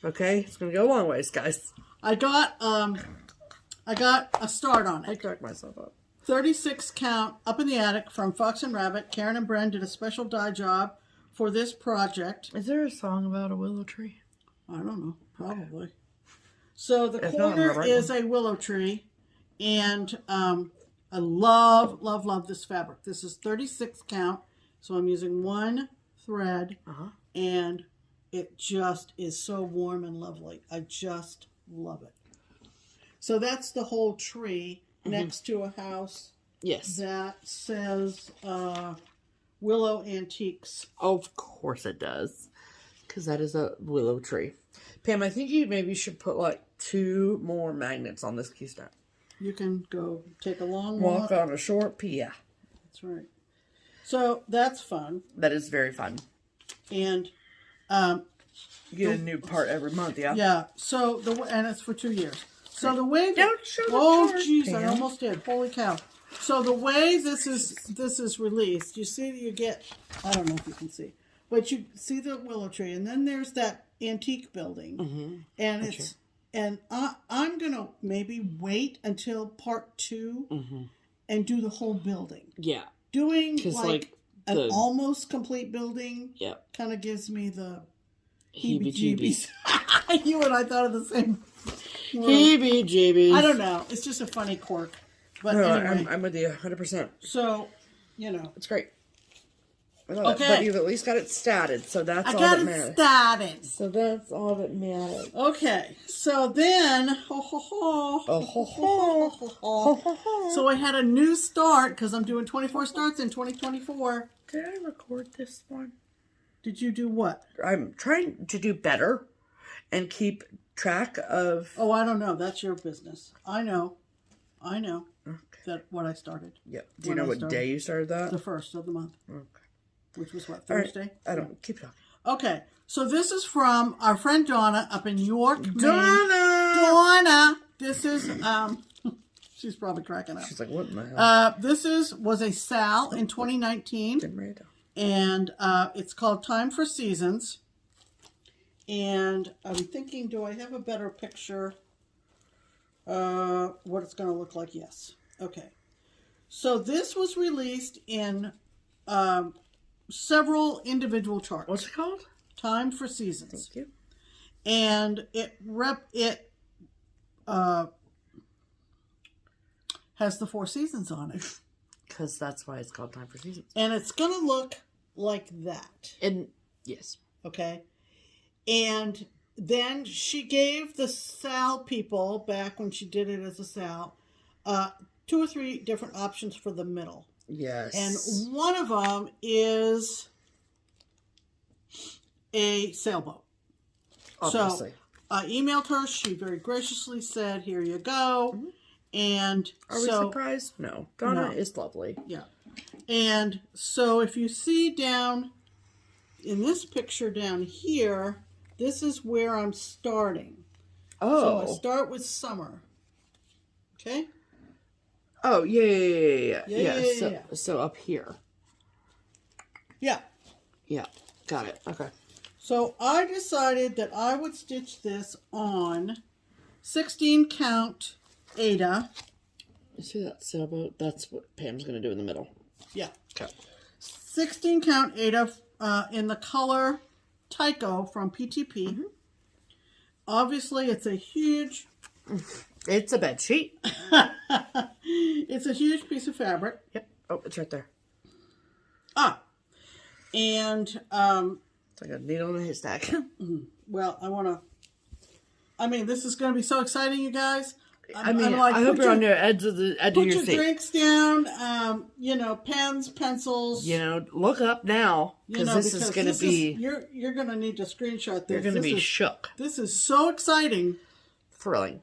Okay? It's going to go long ways, guys. I got a start on it. I cracked myself up. 36 count up in the attic from Fox and Rabbit. Karen and Bren did a special dye job for this project. Is there a song about a willow tree? I don't know. Probably. So the corner is a willow tree. And I love, love, love this fabric. This is 36 count. So I'm using one thread. And it just is so warm and lovely. I just love it. So that's the whole tree next to a house. Yes. That says Willow Antiques. Of course it does. Because that is a willow tree. Pam, I think you maybe should put like 2 more magnets on this key stack. You can go take a long walk on a short pier. That's right. So that's fun. That is very fun. And you get a new part every month, yeah? Yeah. So and it's for 2 years. So the way don't show the chart, jeez, Pam. I almost did. Holy cow. So the way this is released, you see that you get, I don't know if you can see, but you see the willow tree, and then there's that antique building, and it's and I'm gonna maybe wait until part 2 and do the whole building. Yeah, doing like an almost complete building. Yeah, kind of gives me the heebie-jeebies. You and I thought of the same. Heebie-jeebies. I don't know. It's just a funny quirk. But anyway. I'm with you 100%. So, you know. It's great. I love it. But you've at least got it statted, so that's all that matters. I got it statted. So that's all that matters. Okay. So then, so I had a new start, because I'm doing 24 starts in 2024. Did I record this one? Did you do what? I'm trying to do better and keep track of... Oh, I don't know. That's your business. I know. That what I started. Yep. Do you know what day you started that? The 1st of the month. Okay. Which was what, Thursday? Right. I don't keep talking. Okay. So this is from our friend Donna up in York, Maine. Donna! This is she's probably cracking up. She's like, what in the hell? This was a Sal in 2019. And it's called Time for Seasons. And I'm thinking, do I have a better picture? What it's going to look like? Yes. Okay. So this was released in several individual charts. What's it called? Time for Seasons. Thank you. And it has the 4 seasons on it. Because that's why it's called Time for Seasons. And it's going to look like that. And yes. Okay. And then she gave the Sal people, back when she did it as a Sal, 2 or 3 different options for the middle. Yes. And one of them is a sailboat. Obviously. So I emailed her. She very graciously said, here you go. Mm-hmm. And are we surprised? No. Donna is lovely. Yeah. And so if you see down in this picture down here, this is where I'm starting. Oh. So I start with summer. Okay? Oh, yeah. So up here. Yeah. Yeah. Got it. Okay. So I decided that I would stitch this on 16 count Ada. You see that sailboat? That's what Pam's going to do in the middle. Yeah. Okay. 16 count Ada in the color Tycho from PTP. Mm-hmm. Obviously, it's a huge... It's a bed sheet. It's a huge piece of fabric. Yep. Oh, it's right there. Ah. And... it's like a needle in a haystack. Well, I mean, this is going to be so exciting, you guys. I hope you're on your edge of your seat. Put your drinks down, pens, pencils. Look up now, because this is going to be... You're going to need to screenshot this. You're going to be shook. This is so exciting. Thrilling.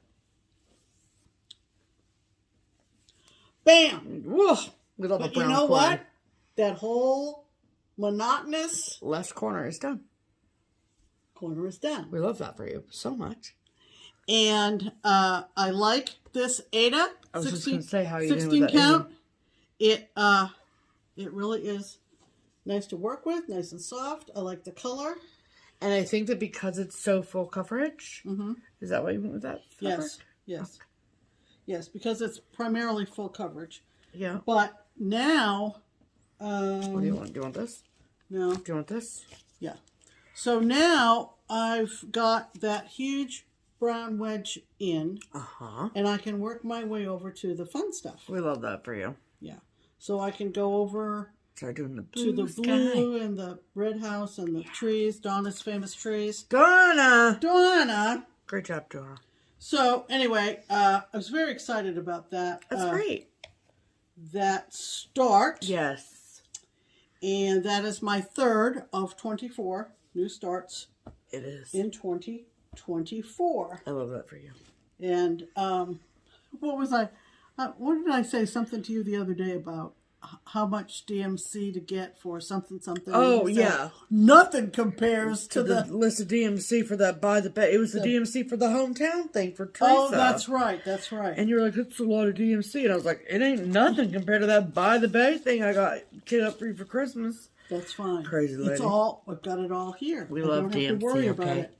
Bam! Whoa! We love the brown corner. You know what? That whole monotonous... left corner is done. Corner is done. We love that for you so much. And I like this Ada. I was just going to say how you 16 count. It really is nice to work with, nice and soft. I like the color. And I think that because it's so full coverage, is that why you went with that fabric? Yes. Okay. Yes, because it's primarily full coverage. Yeah. But now... what do you want? Do you want this? No. Do you want this? Yeah. So now I've got that huge brown wedge in. And I can work my way over to the fun stuff. We love that for you. Yeah. So I can go over... start doing the blue to the blue and the red house and the trees, Donna's famous trees. Donna! Great job, Donna. So, anyway, I was very excited about that. That's great. That start. Yes. And that is my third of 24 new starts. It is. In 2024. I love that for you. And what was I... what did I say something to you the other day about how much DMC to get for something. Oh, yeah. Nothing compares to the list of DMC for that by the bay. It was the DMC for the hometown thing for Teresa. Oh, that's right. And you were like, it's a lot of DMC. And I was like, it ain't nothing compared to that by the bay thing I got kid up for you for Christmas. That's fine. Crazy lady. I've got it all here. We love DMC, don't have to worry about it.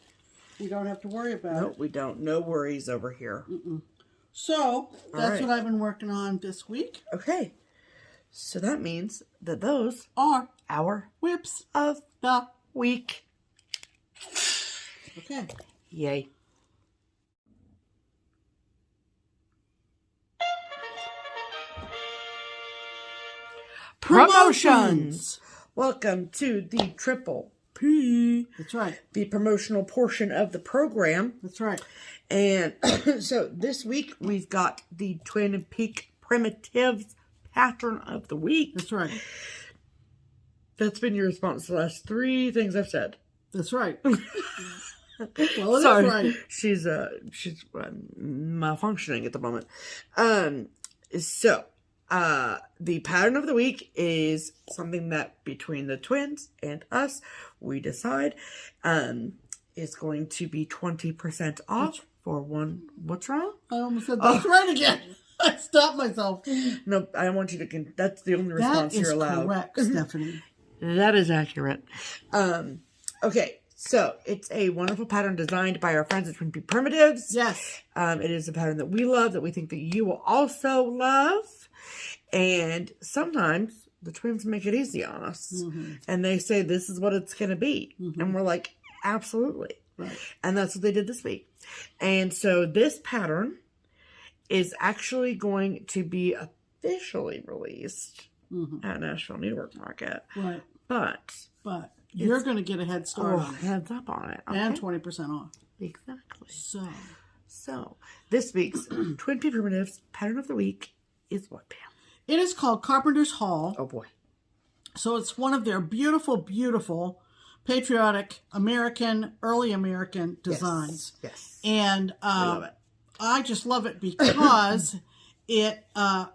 We don't have to worry about it. No, we don't. No worries over here. So, that's what I've been working on this week. Okay. So that means that those are our whips of the week. Okay. Yay. Promotions! Welcome to the Triple P. That's right. The promotional portion of the program. That's right. And so this week we've got the Twin Peak Primitives pattern of the week. That's right. That's been your response to the last 3 things I've said. That's right. Well, sorry, right. She's malfunctioning at the moment. So the pattern of the week is something that between the twins and us we decide is going to be 20% off for one. What's wrong? I almost said that's right again. I stopped myself. No, I want you to... That's the only response you're allowed. That is correct, Stephanie. That is accurate. Okay, so it's a wonderful pattern designed by our friends at Twin Peak Primitives. Yes. It is a pattern that we love, that we think that you will also love. And sometimes the twins make it easy on us. And they say, this is what it's going to be. And we're like, absolutely. Right. And that's what they did this week. And so this pattern is actually going to be officially released at Nashville Needlework Market But you're going to get a head start on it. Heads up on it. Okay. And 20% off. Exactly. So, this week's Twin Peak Primitives pattern of the week is what, Pam? It is called Carpenter's Hall. Oh, boy. So, it's one of their beautiful, beautiful, patriotic early American designs. Yes. And I love it. I just love it because it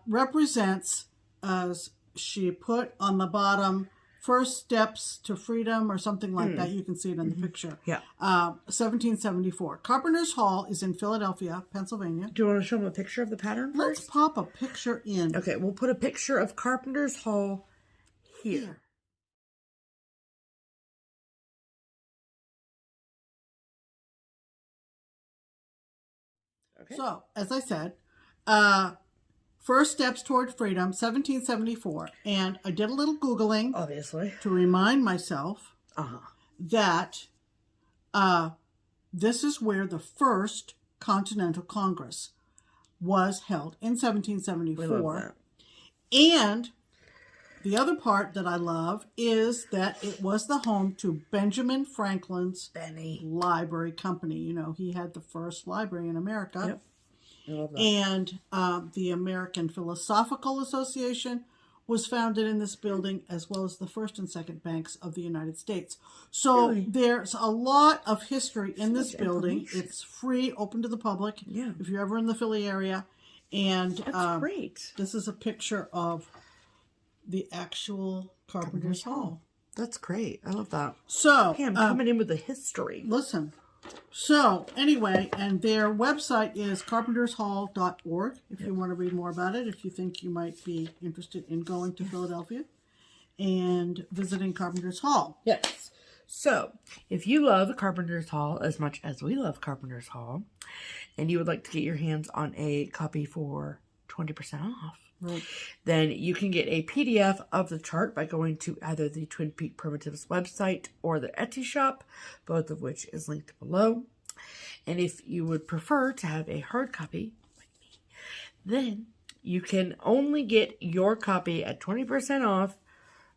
represents, as she put on the bottom, first steps to freedom or something like that. You can see it in the picture. Yeah. 1774. Carpenter's Hall is in Philadelphia, Pennsylvania. Do you want to show them a picture of the pattern first? Let's pop a picture in. Okay, we'll put a picture of Carpenter's Hall here. Okay. So, as I said, First Steps Toward Freedom, 1774. And I did a little Googling. Obviously. To remind myself that this is where the first Continental Congress was held in 1774. We love that. And the other part that I love is that it was the home to Benjamin Franklin's Library Company. You know, he had the first library in America. Yep. I love that. And the American Philosophical Association was founded in this building, as well as the first and second banks of the United States. So there's a lot of history in this building. It's free, open to the public. Yeah. If you're ever in the Philly area. And that's great. This is a picture of the actual Carpenter's Hall. That's great. I love that. So, Pam, coming in with the history. Listen. So, anyway, and their website is carpentershall.org if you want to read more about it, if you think you might be interested in going to Philadelphia and visiting Carpenter's Hall. Yes. So, if you love Carpenter's Hall as much as we love Carpenter's Hall, and you would like to get your hands on a copy for 20% off, then you can get a PDF of the chart by going to either the Twin Peak Primitives website or the Etsy shop, both of which is linked below. And if you would prefer to have a hard copy, like me, then you can only get your copy at 20% off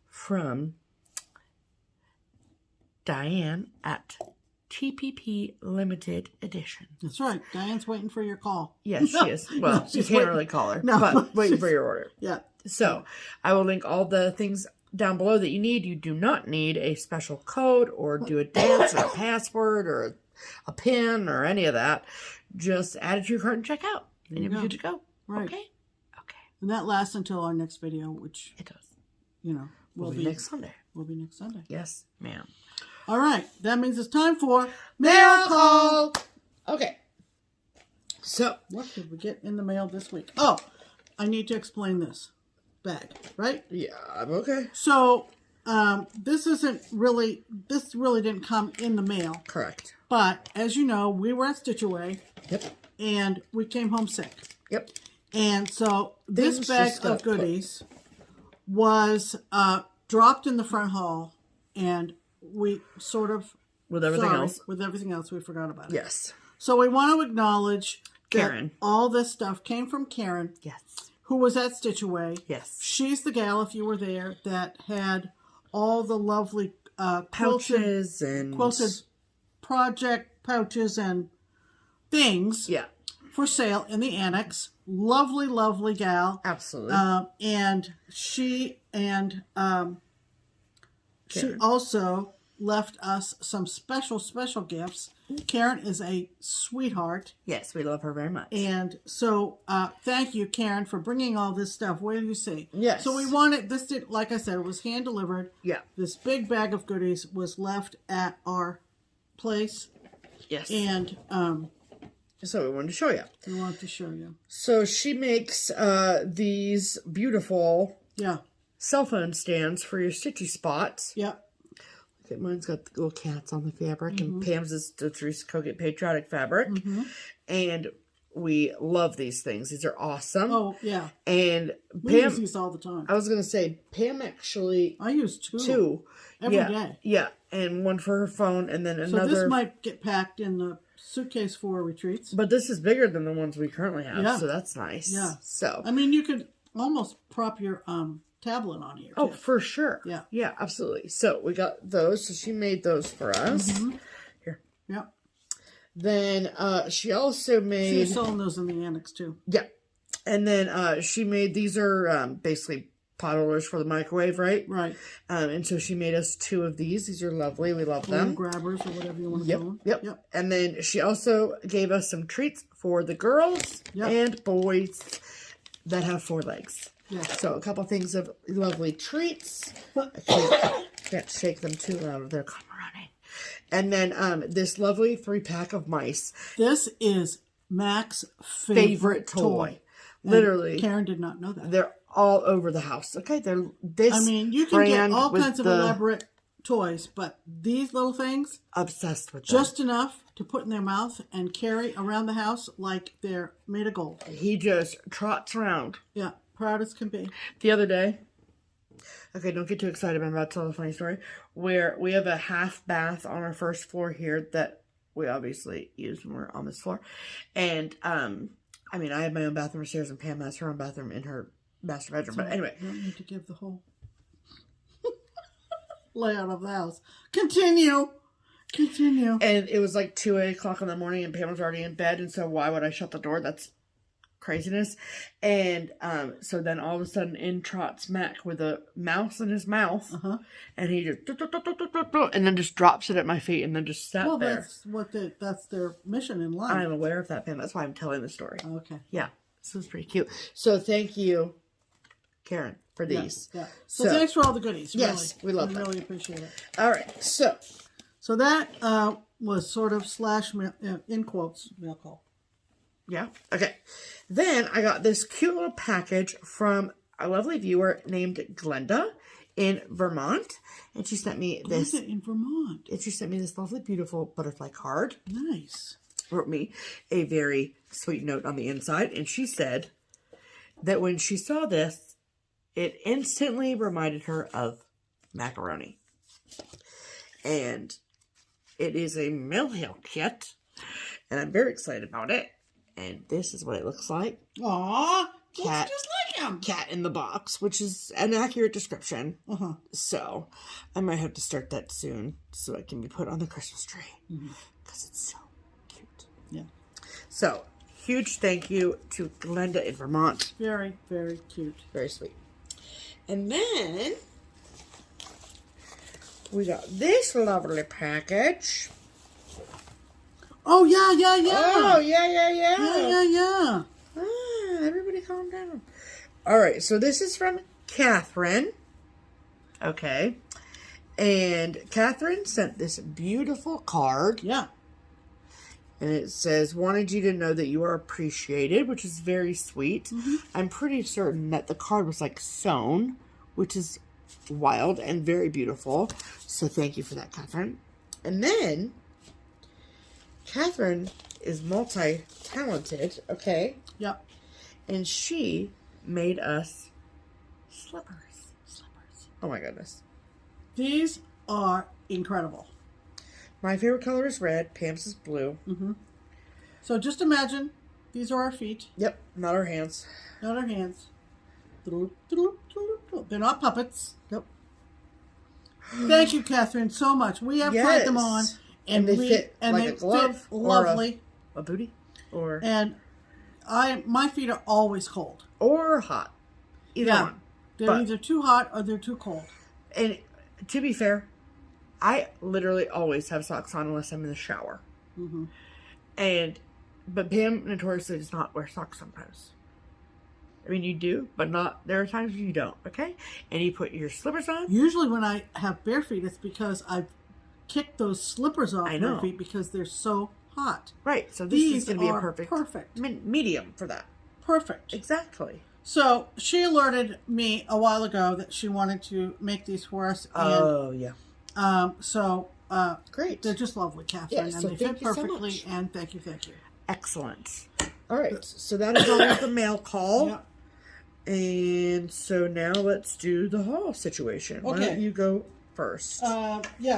from Diane at TPP Limited Edition. That's right. Diane's waiting for your call. Yes, she is. Well, you can't really call her, but waiting for your order. Yeah. So, I will link all the things down below that you need. You do not need a special code or do a dance or a password or a pin or any of that. Just add it to your cart and check out. And you'll be good to go. Right. Okay? Okay. And that lasts until our next video, which... It does. You know, will be next Sunday. Will be next Sunday. Yes, ma'am. All right. That means it's time for Mail Call. Okay. So, what did we get in the mail this week? Oh, I need to explain this bag, right? Yeah, I'm okay. So, this really didn't come in the mail. Correct. But, as you know, we were at Stitch Away. Yep. And we came home sick. Yep. And so, this bag of goodies was dropped in the front hall, and we sort of... With everything else? With everything else, we forgot about it. Yes. So we want to acknowledge Karen. that all this stuff came from Karen. Yes. Who was at Stitch Away. Yes. She's the gal, if you were there, that had all the lovely pouches and... Quilted project pouches and things. Yeah. For sale in the annex. Lovely, lovely gal. Absolutely. And she she also left us some special gifts. Karen is a sweetheart. Yes, we love her very much. And so, thank you, Karen, for bringing all this stuff. What do you see? Yes. So we wanted, like I said, it was hand delivered. Yeah. This big bag of goodies was left at our place. Yes. And, so we wanted to show you. We wanted to show you. So she makes these beautiful cell phone stands for your stitchy spots. Yep. Look at mine's got the little cats on the fabric, and Pam's is the Teresa Kogut Patriotic fabric. And we love these things. These are awesome. Oh, yeah. And we use these all the time. I was going to say, Pam actually... I use two. Every day. Yeah, and one for her phone, and then another... So this might get packed in the suitcase for retreats. But this is bigger than the ones we currently have, yeah. so that's nice. Yeah. So... I mean, you could almost prop your tablet on here. Oh, too. for sure. Yeah. Yeah, absolutely. So we got those. So she made those for us. Here. Yep. Then she also made... She's selling those in the annex, too. Yeah. And then she made... These are basically pot holders for the microwave, right? Right. And so she made us 2 of these. These are lovely. We love them. Grabbers or whatever you want to call them. Yep. And then she also gave us some treats for the girls and boys that have 4 legs. Yeah. So a couple things of lovely treats. I can't shake them too loud. They're come running. And then this lovely 3-pack of mice. This is Mac's favorite toy. Literally. And Karen did not know that. They're all over the house. Okay, they're this. I mean, you can get all kinds of elaborate toys, but these little things, obsessed with them. Just enough to put in their mouth and carry around the house like they're made of gold. He just trots around. Yeah, proud as can be. The other day, okay, don't get too excited. I'm about to tell a funny story. Where we have a half bath on our first floor here that we obviously use when we're on this floor, and I mean, I have my own bathroom upstairs, and Pam has her own bathroom in her master bedroom. But anyway. You don't need to give the whole layout of the house. Continue. And it was like 2 o'clock in the morning, and Pam was already in bed, and so why would I shut the door? That's craziness. And so then all of a sudden in trots Mac with a mouse in his mouth, and he just and then just drops it at my feet, and then just sat there. That's their mission in life. I'm aware of that, Pam. That's why I'm telling the story. Okay. Yeah, this was pretty cute. So thank you, Karen, for these. Yeah. So thanks for all the goodies. Yes, really. we love them. Really appreciate it. All right, so that was sort of in quotes mail call. Yeah. Okay. Then I got this cute little package from a lovely viewer named Glenda in Vermont. And she sent me this. Glenda in Vermont. And she sent me this lovely, beautiful butterfly card. Nice. Wrote me a very sweet note on the inside. And she said that when she saw this, it instantly reminded her of macaroni. And it is a Mill kit. And I'm very excited about it. And this is what it looks like. Aww. Cat, looks just like him. Cat in the box, which is an accurate description. So I might have to start that soon so it can be put on the Christmas tree. Because it's so cute. Yeah. So, huge thank you to Glenda in Vermont. Very, very cute. Very sweet. And then we got this lovely package. Oh, yeah. Oh, yeah. Yeah. Ah, everybody calm down. All right, so this is from Catherine. Okay. And Catherine sent this beautiful card. Yeah. And it says, wanted you to know that you are appreciated, which is very sweet. I'm pretty certain that the card was like sewn, which is wild and very beautiful. So thank you for that, Catherine. And then Catherine is multi-talented, okay? Yep. And she made us slippers. Oh my goodness. These are incredible. My favorite color is red. Pam's is blue. So just imagine, these are our feet. Yep, not our hands. Not our hands. They're not puppets. Nope. Thank you, Catherine, so much. We have tried them on. And they fit like a glove or lovely. A booty. Or and my feet are always cold. Or hot. Either one. They're either too hot or they're too cold. And to be fair, I literally always have socks on unless I'm in the shower. But Pam notoriously does not wear socks sometimes. I mean, you do, but not. There are times you don't, okay? And you put your slippers on. Usually when I have bare feet, it's because I've kicked those slippers off my feet because they're so hot. Right, so this is going to be a perfect medium for that. Perfect. Exactly. So she alerted me a while ago that she wanted to make these for us. Oh, yeah. Great. They're just lovely, Catherine. Yes, and so they fit perfectly. So and thank you. Excellent. All right. So that is all of the mail call. Yep. And so now let's do the haul situation. Okay. Why don't you go first?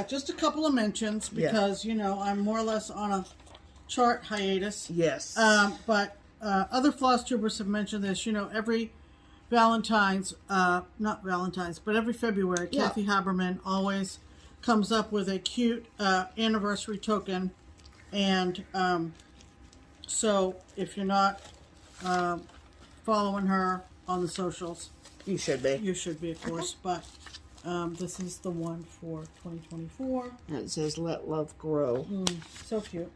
Just a couple of mentions because, I'm more or less on a chart hiatus. Yes. But other FlossTubers have mentioned this. Every Valentine's, not Valentine's, but every February, Cathy Haberman always comes up with a cute anniversary token. And so if you're not following her on the socials, you should be. You should be, of course. But this is the one for 2024. And it says, "Let love grow." So cute.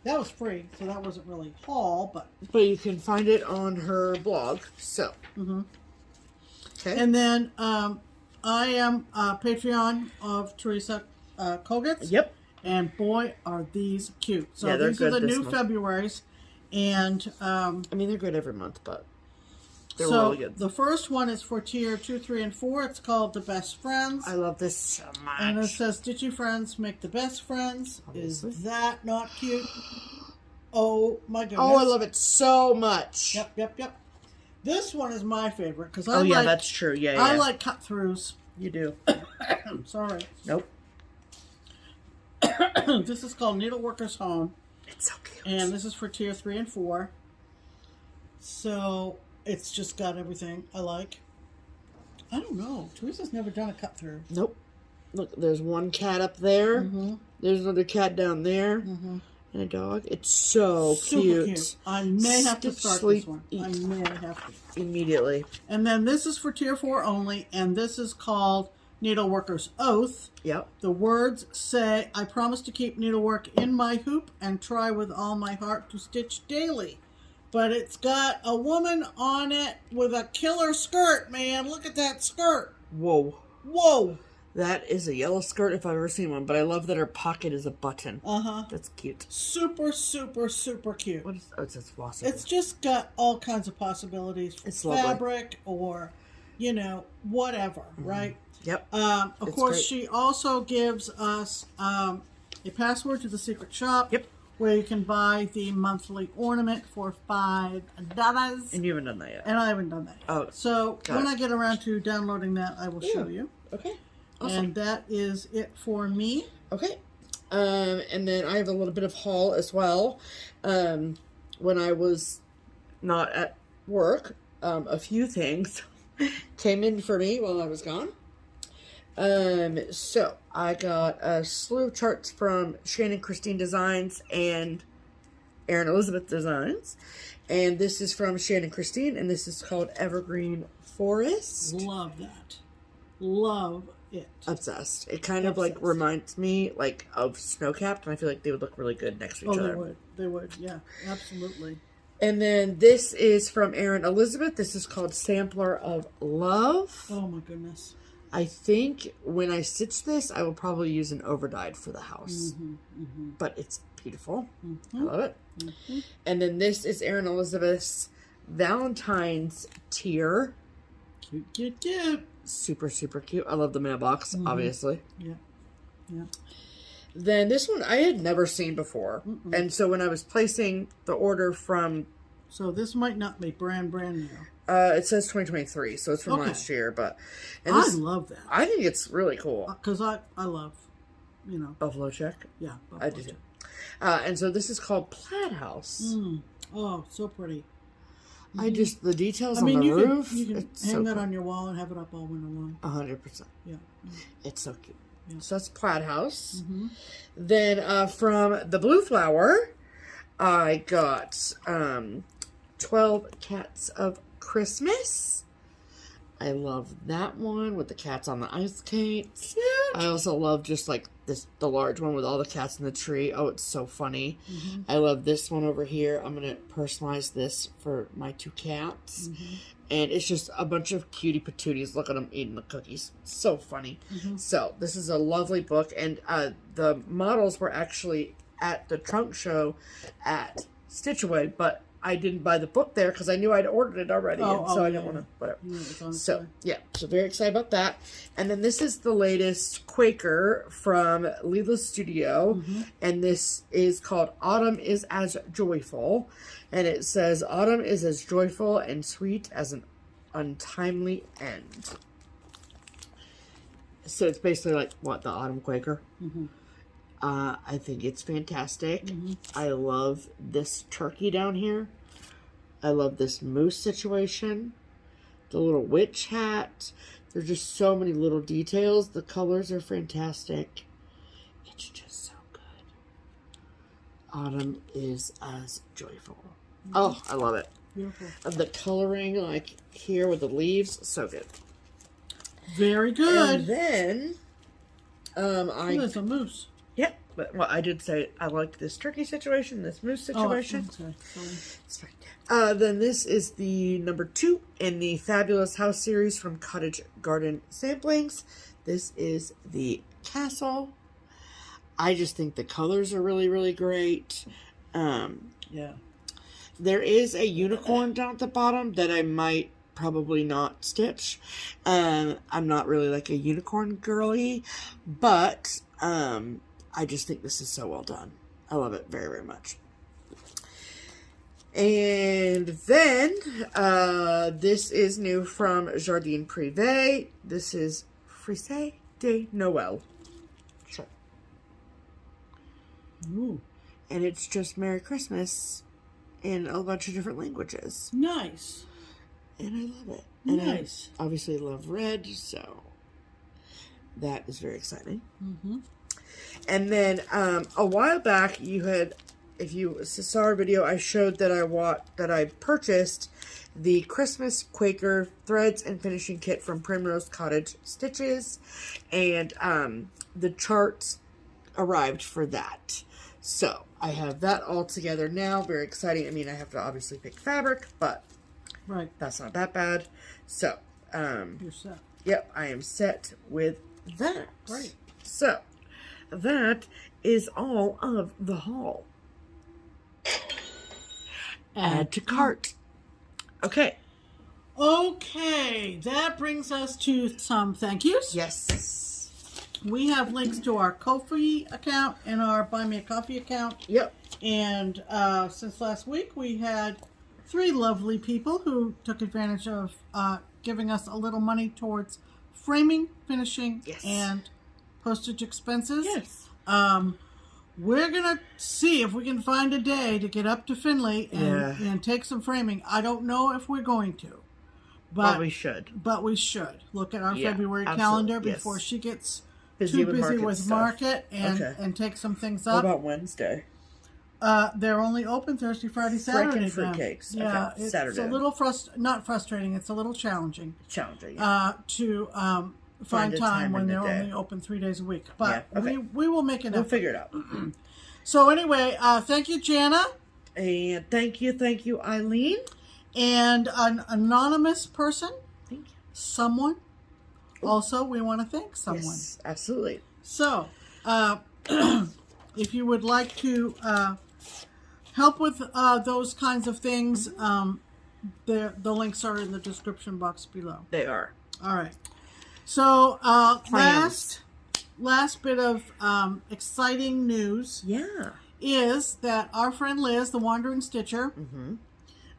That was free, so that wasn't really haul, but you can find it on her blog. So, okay. And then I am a Patreon of Teresa Koget's. Yep. And boy, are these cute. So yeah, these are the new month. Februaries, and I mean they're good every month, but they're so really good. The first one is for tier 2, 3, and 4. It's called The Best Friends. I love this so much. And it says, "Stitchy friends make the best friends." Obviously. Is that not cute? Oh my goodness! Oh, I love it so much. Yep. This one is my favorite because I yeah, that's true. Yeah, I like cut throughs. You do. Sorry. Nope. This is called Needleworker's Home. It's so cute. And this is for tier 3 and 4. So it's just got everything I like. I don't know. Teresa's never done a cut through. Nope. Look, there's one cat up there. There's another cat down there. And a dog. It's so Super cute. I may have to start sleep, this one. eat. I may have to. Immediately. And then this is for tier 4 only. And this is called Needleworker's Oath. Yep. The words say, "I promise to keep needlework in my hoop and try with all my heart to stitch daily." But it's got a woman on it with a killer skirt, man. Look at that skirt. Whoa. Whoa. That is a yellow skirt if I've ever seen one, but I love that her pocket is a button. Uh-huh. That's cute. Super, super, super cute. What is, oh, it says FlossTuber. It's just got all kinds of possibilities for It's lovely. fabric or, you know, whatever, right? Yep. Of course, great. she also gives us a password to the secret shop. Yep. Where you can buy the monthly ornament for $5. And you haven't done that yet. And I haven't done that yet. Oh, so when I get around to downloading that, I will show you. Okay. Awesome. And that is it for me. Okay. And then I have a little bit of haul as well. When I was not at work, a few things came in for me while I was gone. So I got a slew of charts from Shannon Christine Designs and Erin Elizabeth Designs. And this is from Shannon Christine, and this is called Evergreen Forest. Love that. Love it. Obsessed. It kind of like reminds me like of Snowcapped, and I feel like they would look really good next to each other. They would. They would. Yeah, absolutely. And then this is from Erin Elizabeth. This is called Sampler of Love. Oh my goodness. I think when I stitch this, I will probably use an overdyed for the house. But it's beautiful. I love it. And then this is Erin Elizabeth's Valentine's tier. Cute, cute, cute. Super, super cute. I love the mailbox, obviously. Yeah. Yeah. Then this one I had never seen before. And so when I was placing the order from... So this might not be brand new. it says 2023, so it's from last year. But and this, I love that. I think it's really cool. Because I love, you know. Buffalo check? Yeah. I do too. And so this is called Plaid House. Oh, so pretty. I just, the details on the roof. You can it's hang so that cool. on your wall and have it up all winter long. 100%. Yeah. It's so cute. Yeah. So that's Plaid House. Then from the Blue Flower, I got 12 Cats of Christmas. I love that one with the cats on the ice skates. I also love just like the large one with all the cats in the tree. Oh, it's so funny. I love this one over here. I'm going to personalize this for my 2 cats. And it's just a bunch of cutie patooties. Look at them eating the cookies. So funny. So this is a lovely book. And the models were actually at the trunk show at Stitch Away, but I didn't buy the book there because I knew I'd ordered it already. So I didn't want to, whatever. So, yeah. So very excited about that. And then this is the latest Quaker from Leela Studio. And this is called Autumn is as Joyful. And it says, Autumn is as joyful and sweet as an untimely end. So it's basically like, what, the Autumn Quaker? I think it's fantastic. I love this turkey down here. I love this moose situation. the little witch hat. There's just so many little details. The colors are fantastic. It's just so good. Autumn is as joyful. Oh, I love it. Beautiful. And the coloring, like here with the leaves, so good. Very good. And then, there's a moose. Yep. But well, I did say I liked this turkey situation, this moose situation. Oh, okay. It's fine. Then this is the number 2 in the Fabulous House series from Cottage Garden Samplings. This is the castle. I just think the colors are really, really great. Yeah. There is a unicorn down at the bottom that I might probably not stitch. I'm not really like a unicorn girly, but I just think this is so well done. I love it very, very much. And then this is new from Jardin Privé. This is Frise de Noël. Sure. Ooh. And it's just Merry Christmas in a bunch of different languages. Nice. And I love it. And nice. I obviously love red, so that is very exciting. Mm-hmm. And then a while back, you had, if you saw our video, I showed that I purchased the Christmas Quaker Threads and Finishing Kit from Primrose Cottage Stitches, and the charts arrived for that. So I have that all together now. Very exciting. I mean, I have to obviously pick fabric, but right, that's not that bad. So you're set. Yep, I am set with that. Great. So that is all of the haul. Add to cart. Okay. Okay, that brings us to some thank yous. Yes. We have links to our Ko-fi account and our Buy Me a Coffee account. Yep. And since last week, we had 3 lovely people who took advantage of giving us a little money towards framing, finishing, yes, and postage expenses. Yes. We're going to see if we can find a day to get up to Findlay and take some framing. I don't know if we're going to. But we should. But we should. Look at our February calendar before she gets too busy with market and take some things up. What about Wednesday? They're only open Thursday, Friday, Saturday. Fruitcakes. Yeah, okay. it's Saturday. a little not frustrating. It's a little challenging. To find time when they're only open 3 days a week. But we will make it up. We'll figure it out. So anyway, thank you, Jana. And thank you, Eileen. And an anonymous person. Thank you. Someone. Also, we want to thank someone. Yes, absolutely. So, if you would like to help with those kinds of things, the links are in the description box below. They are. All right. So, last bit of exciting news is that our friend Liz, the Wandering Stitcher,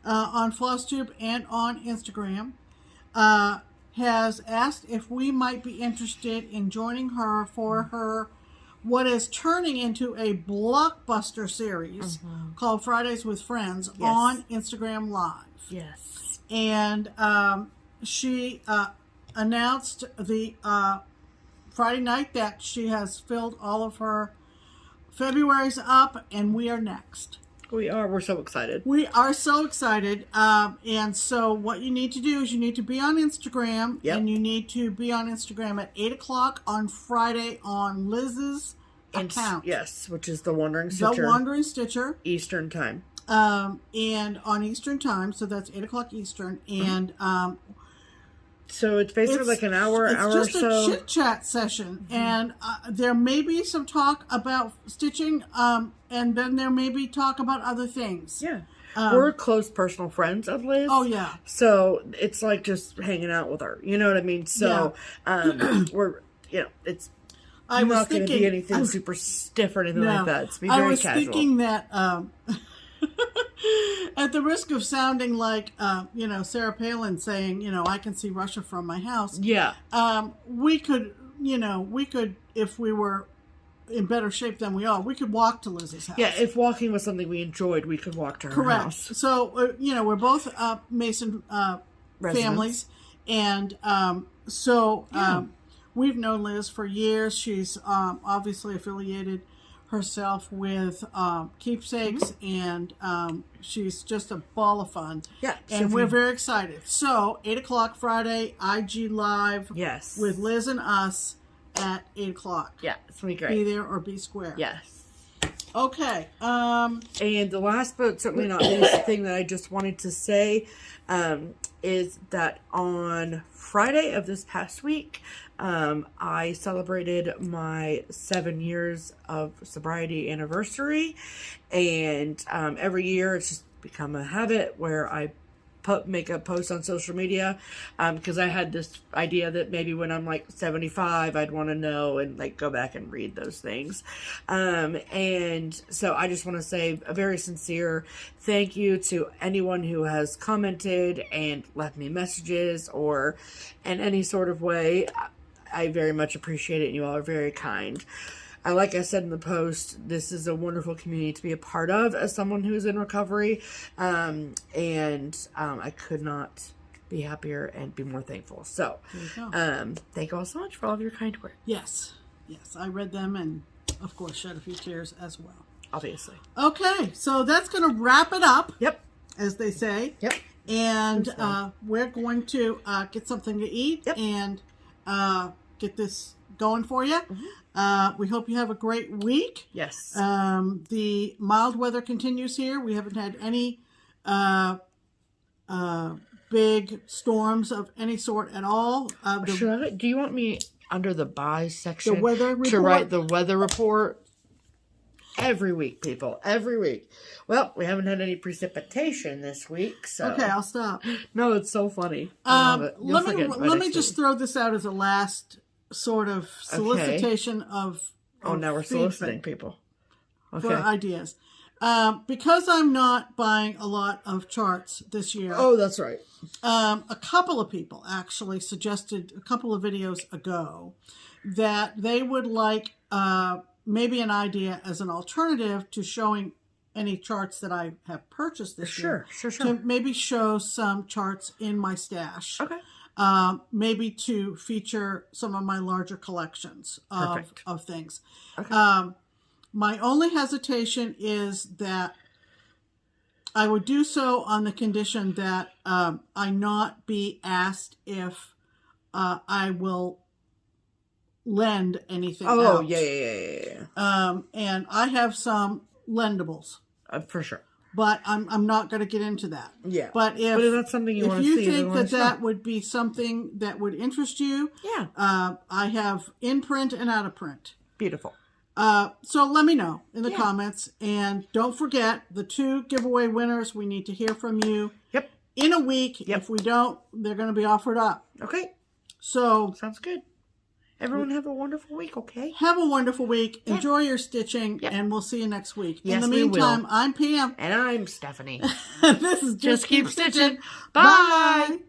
on FlossTube and on Instagram, has asked if we might be interested in joining her for her what is turning into a blockbuster series called Fridays with Friends on Instagram Live. Yes. And she announced the Friday night that she has filled all of her February's up, and we are next. We are. We're so excited. We are so excited. And so what you need to do is you need to be on Instagram. And you need to be on Instagram at 8 o'clock on Friday on Liz's account. Yes, which is the Wandering Stitcher. The Wandering Stitcher. Eastern time. And on Eastern time, so that's 8 o'clock Eastern. And so it's basically like an hour or so. It's just a chit-chat session. And there may be some talk about stitching, and then there may be talk about other things. Yeah. We're close personal friends of Liz. Oh, yeah. So it's like just hanging out with her. You know what I mean? So we're, it's not going to be anything super stiff or anything like that. It's be very casual. I was thinking that... at the risk of sounding like, Sarah Palin saying, I can see Russia from my house. Yeah. We could, if we were in better shape than we are, we could walk to Liz's house. Yeah, if walking was something we enjoyed, we could walk to her house. So, we're both Mason families. And we've known Liz for years. She's obviously affiliated herself with Keepsakes, and she's just a ball of fun. Yeah. And we're very excited. So, 8 o'clock Friday, IG Live. Yes. With Liz and us at 8 o'clock. Yeah, it's going to be great. Be there or be square. Yes. Okay. And the last but certainly not least thing that I just wanted to say is that on Friday of this past week, I celebrated my 7 years of sobriety anniversary. And every year it's just become a habit where I make a post on social media, because I had this idea that maybe when I'm like 75, I'd want to know and like go back and read those things. And so I just want to say a very sincere thank you to anyone who has commented and left me messages or in any sort of way. I very much appreciate it, and you all are very kind. Like I said in the post, this is a wonderful community to be a part of as someone who's in recovery. And I could not be happier and be more thankful. So, thank you all so much for all of your kind words. Yes. Yes. I read them and, of course, shed a few tears as well. Obviously. Okay. So that's going to wrap it up. Yep. As they say. Yep. And we're going to get something to eat and get this going for you. We hope you have a great week. Yes. The mild weather continues here. We haven't had any big storms of any sort at all. Do you want me under the buy section the weather report? To write the weather report? Every week, people. Every week. Well, we haven't had any precipitation this week, so... Okay, I'll stop. No, it's so funny. Let me just throw this out as a last sort of solicitation of now we're soliciting people for ideas, because I'm not buying a lot of charts this year. Oh, that's right. A couple of people actually suggested a couple of videos ago that they would like maybe an idea as an alternative to showing any charts that I have purchased this year. Sure. To maybe show some charts in my stash. Okay. Maybe to feature some of my larger collections of things. Okay. My only hesitation is that I would do so on the condition that I not be asked if I will lend anything out. Oh, yeah. And I have some lendables. For sure. But I'm not going to get into that. Yeah. But if that's something you want to see, if you think that would be something that would interest you, I have in print and out of print. Beautiful. So let me know in the comments, and don't forget the 2 giveaway winners. We need to hear from you. Yep. In a week. Yep. If we don't, they're going to be offered up. Okay. So sounds good. Everyone have a wonderful week, okay? Have a wonderful week. Yeah. Enjoy your stitching, and we'll see you next week. Yes, in the meantime, I'm Pam. And I'm Stephanie. This is Just Keep Stitching. Bye.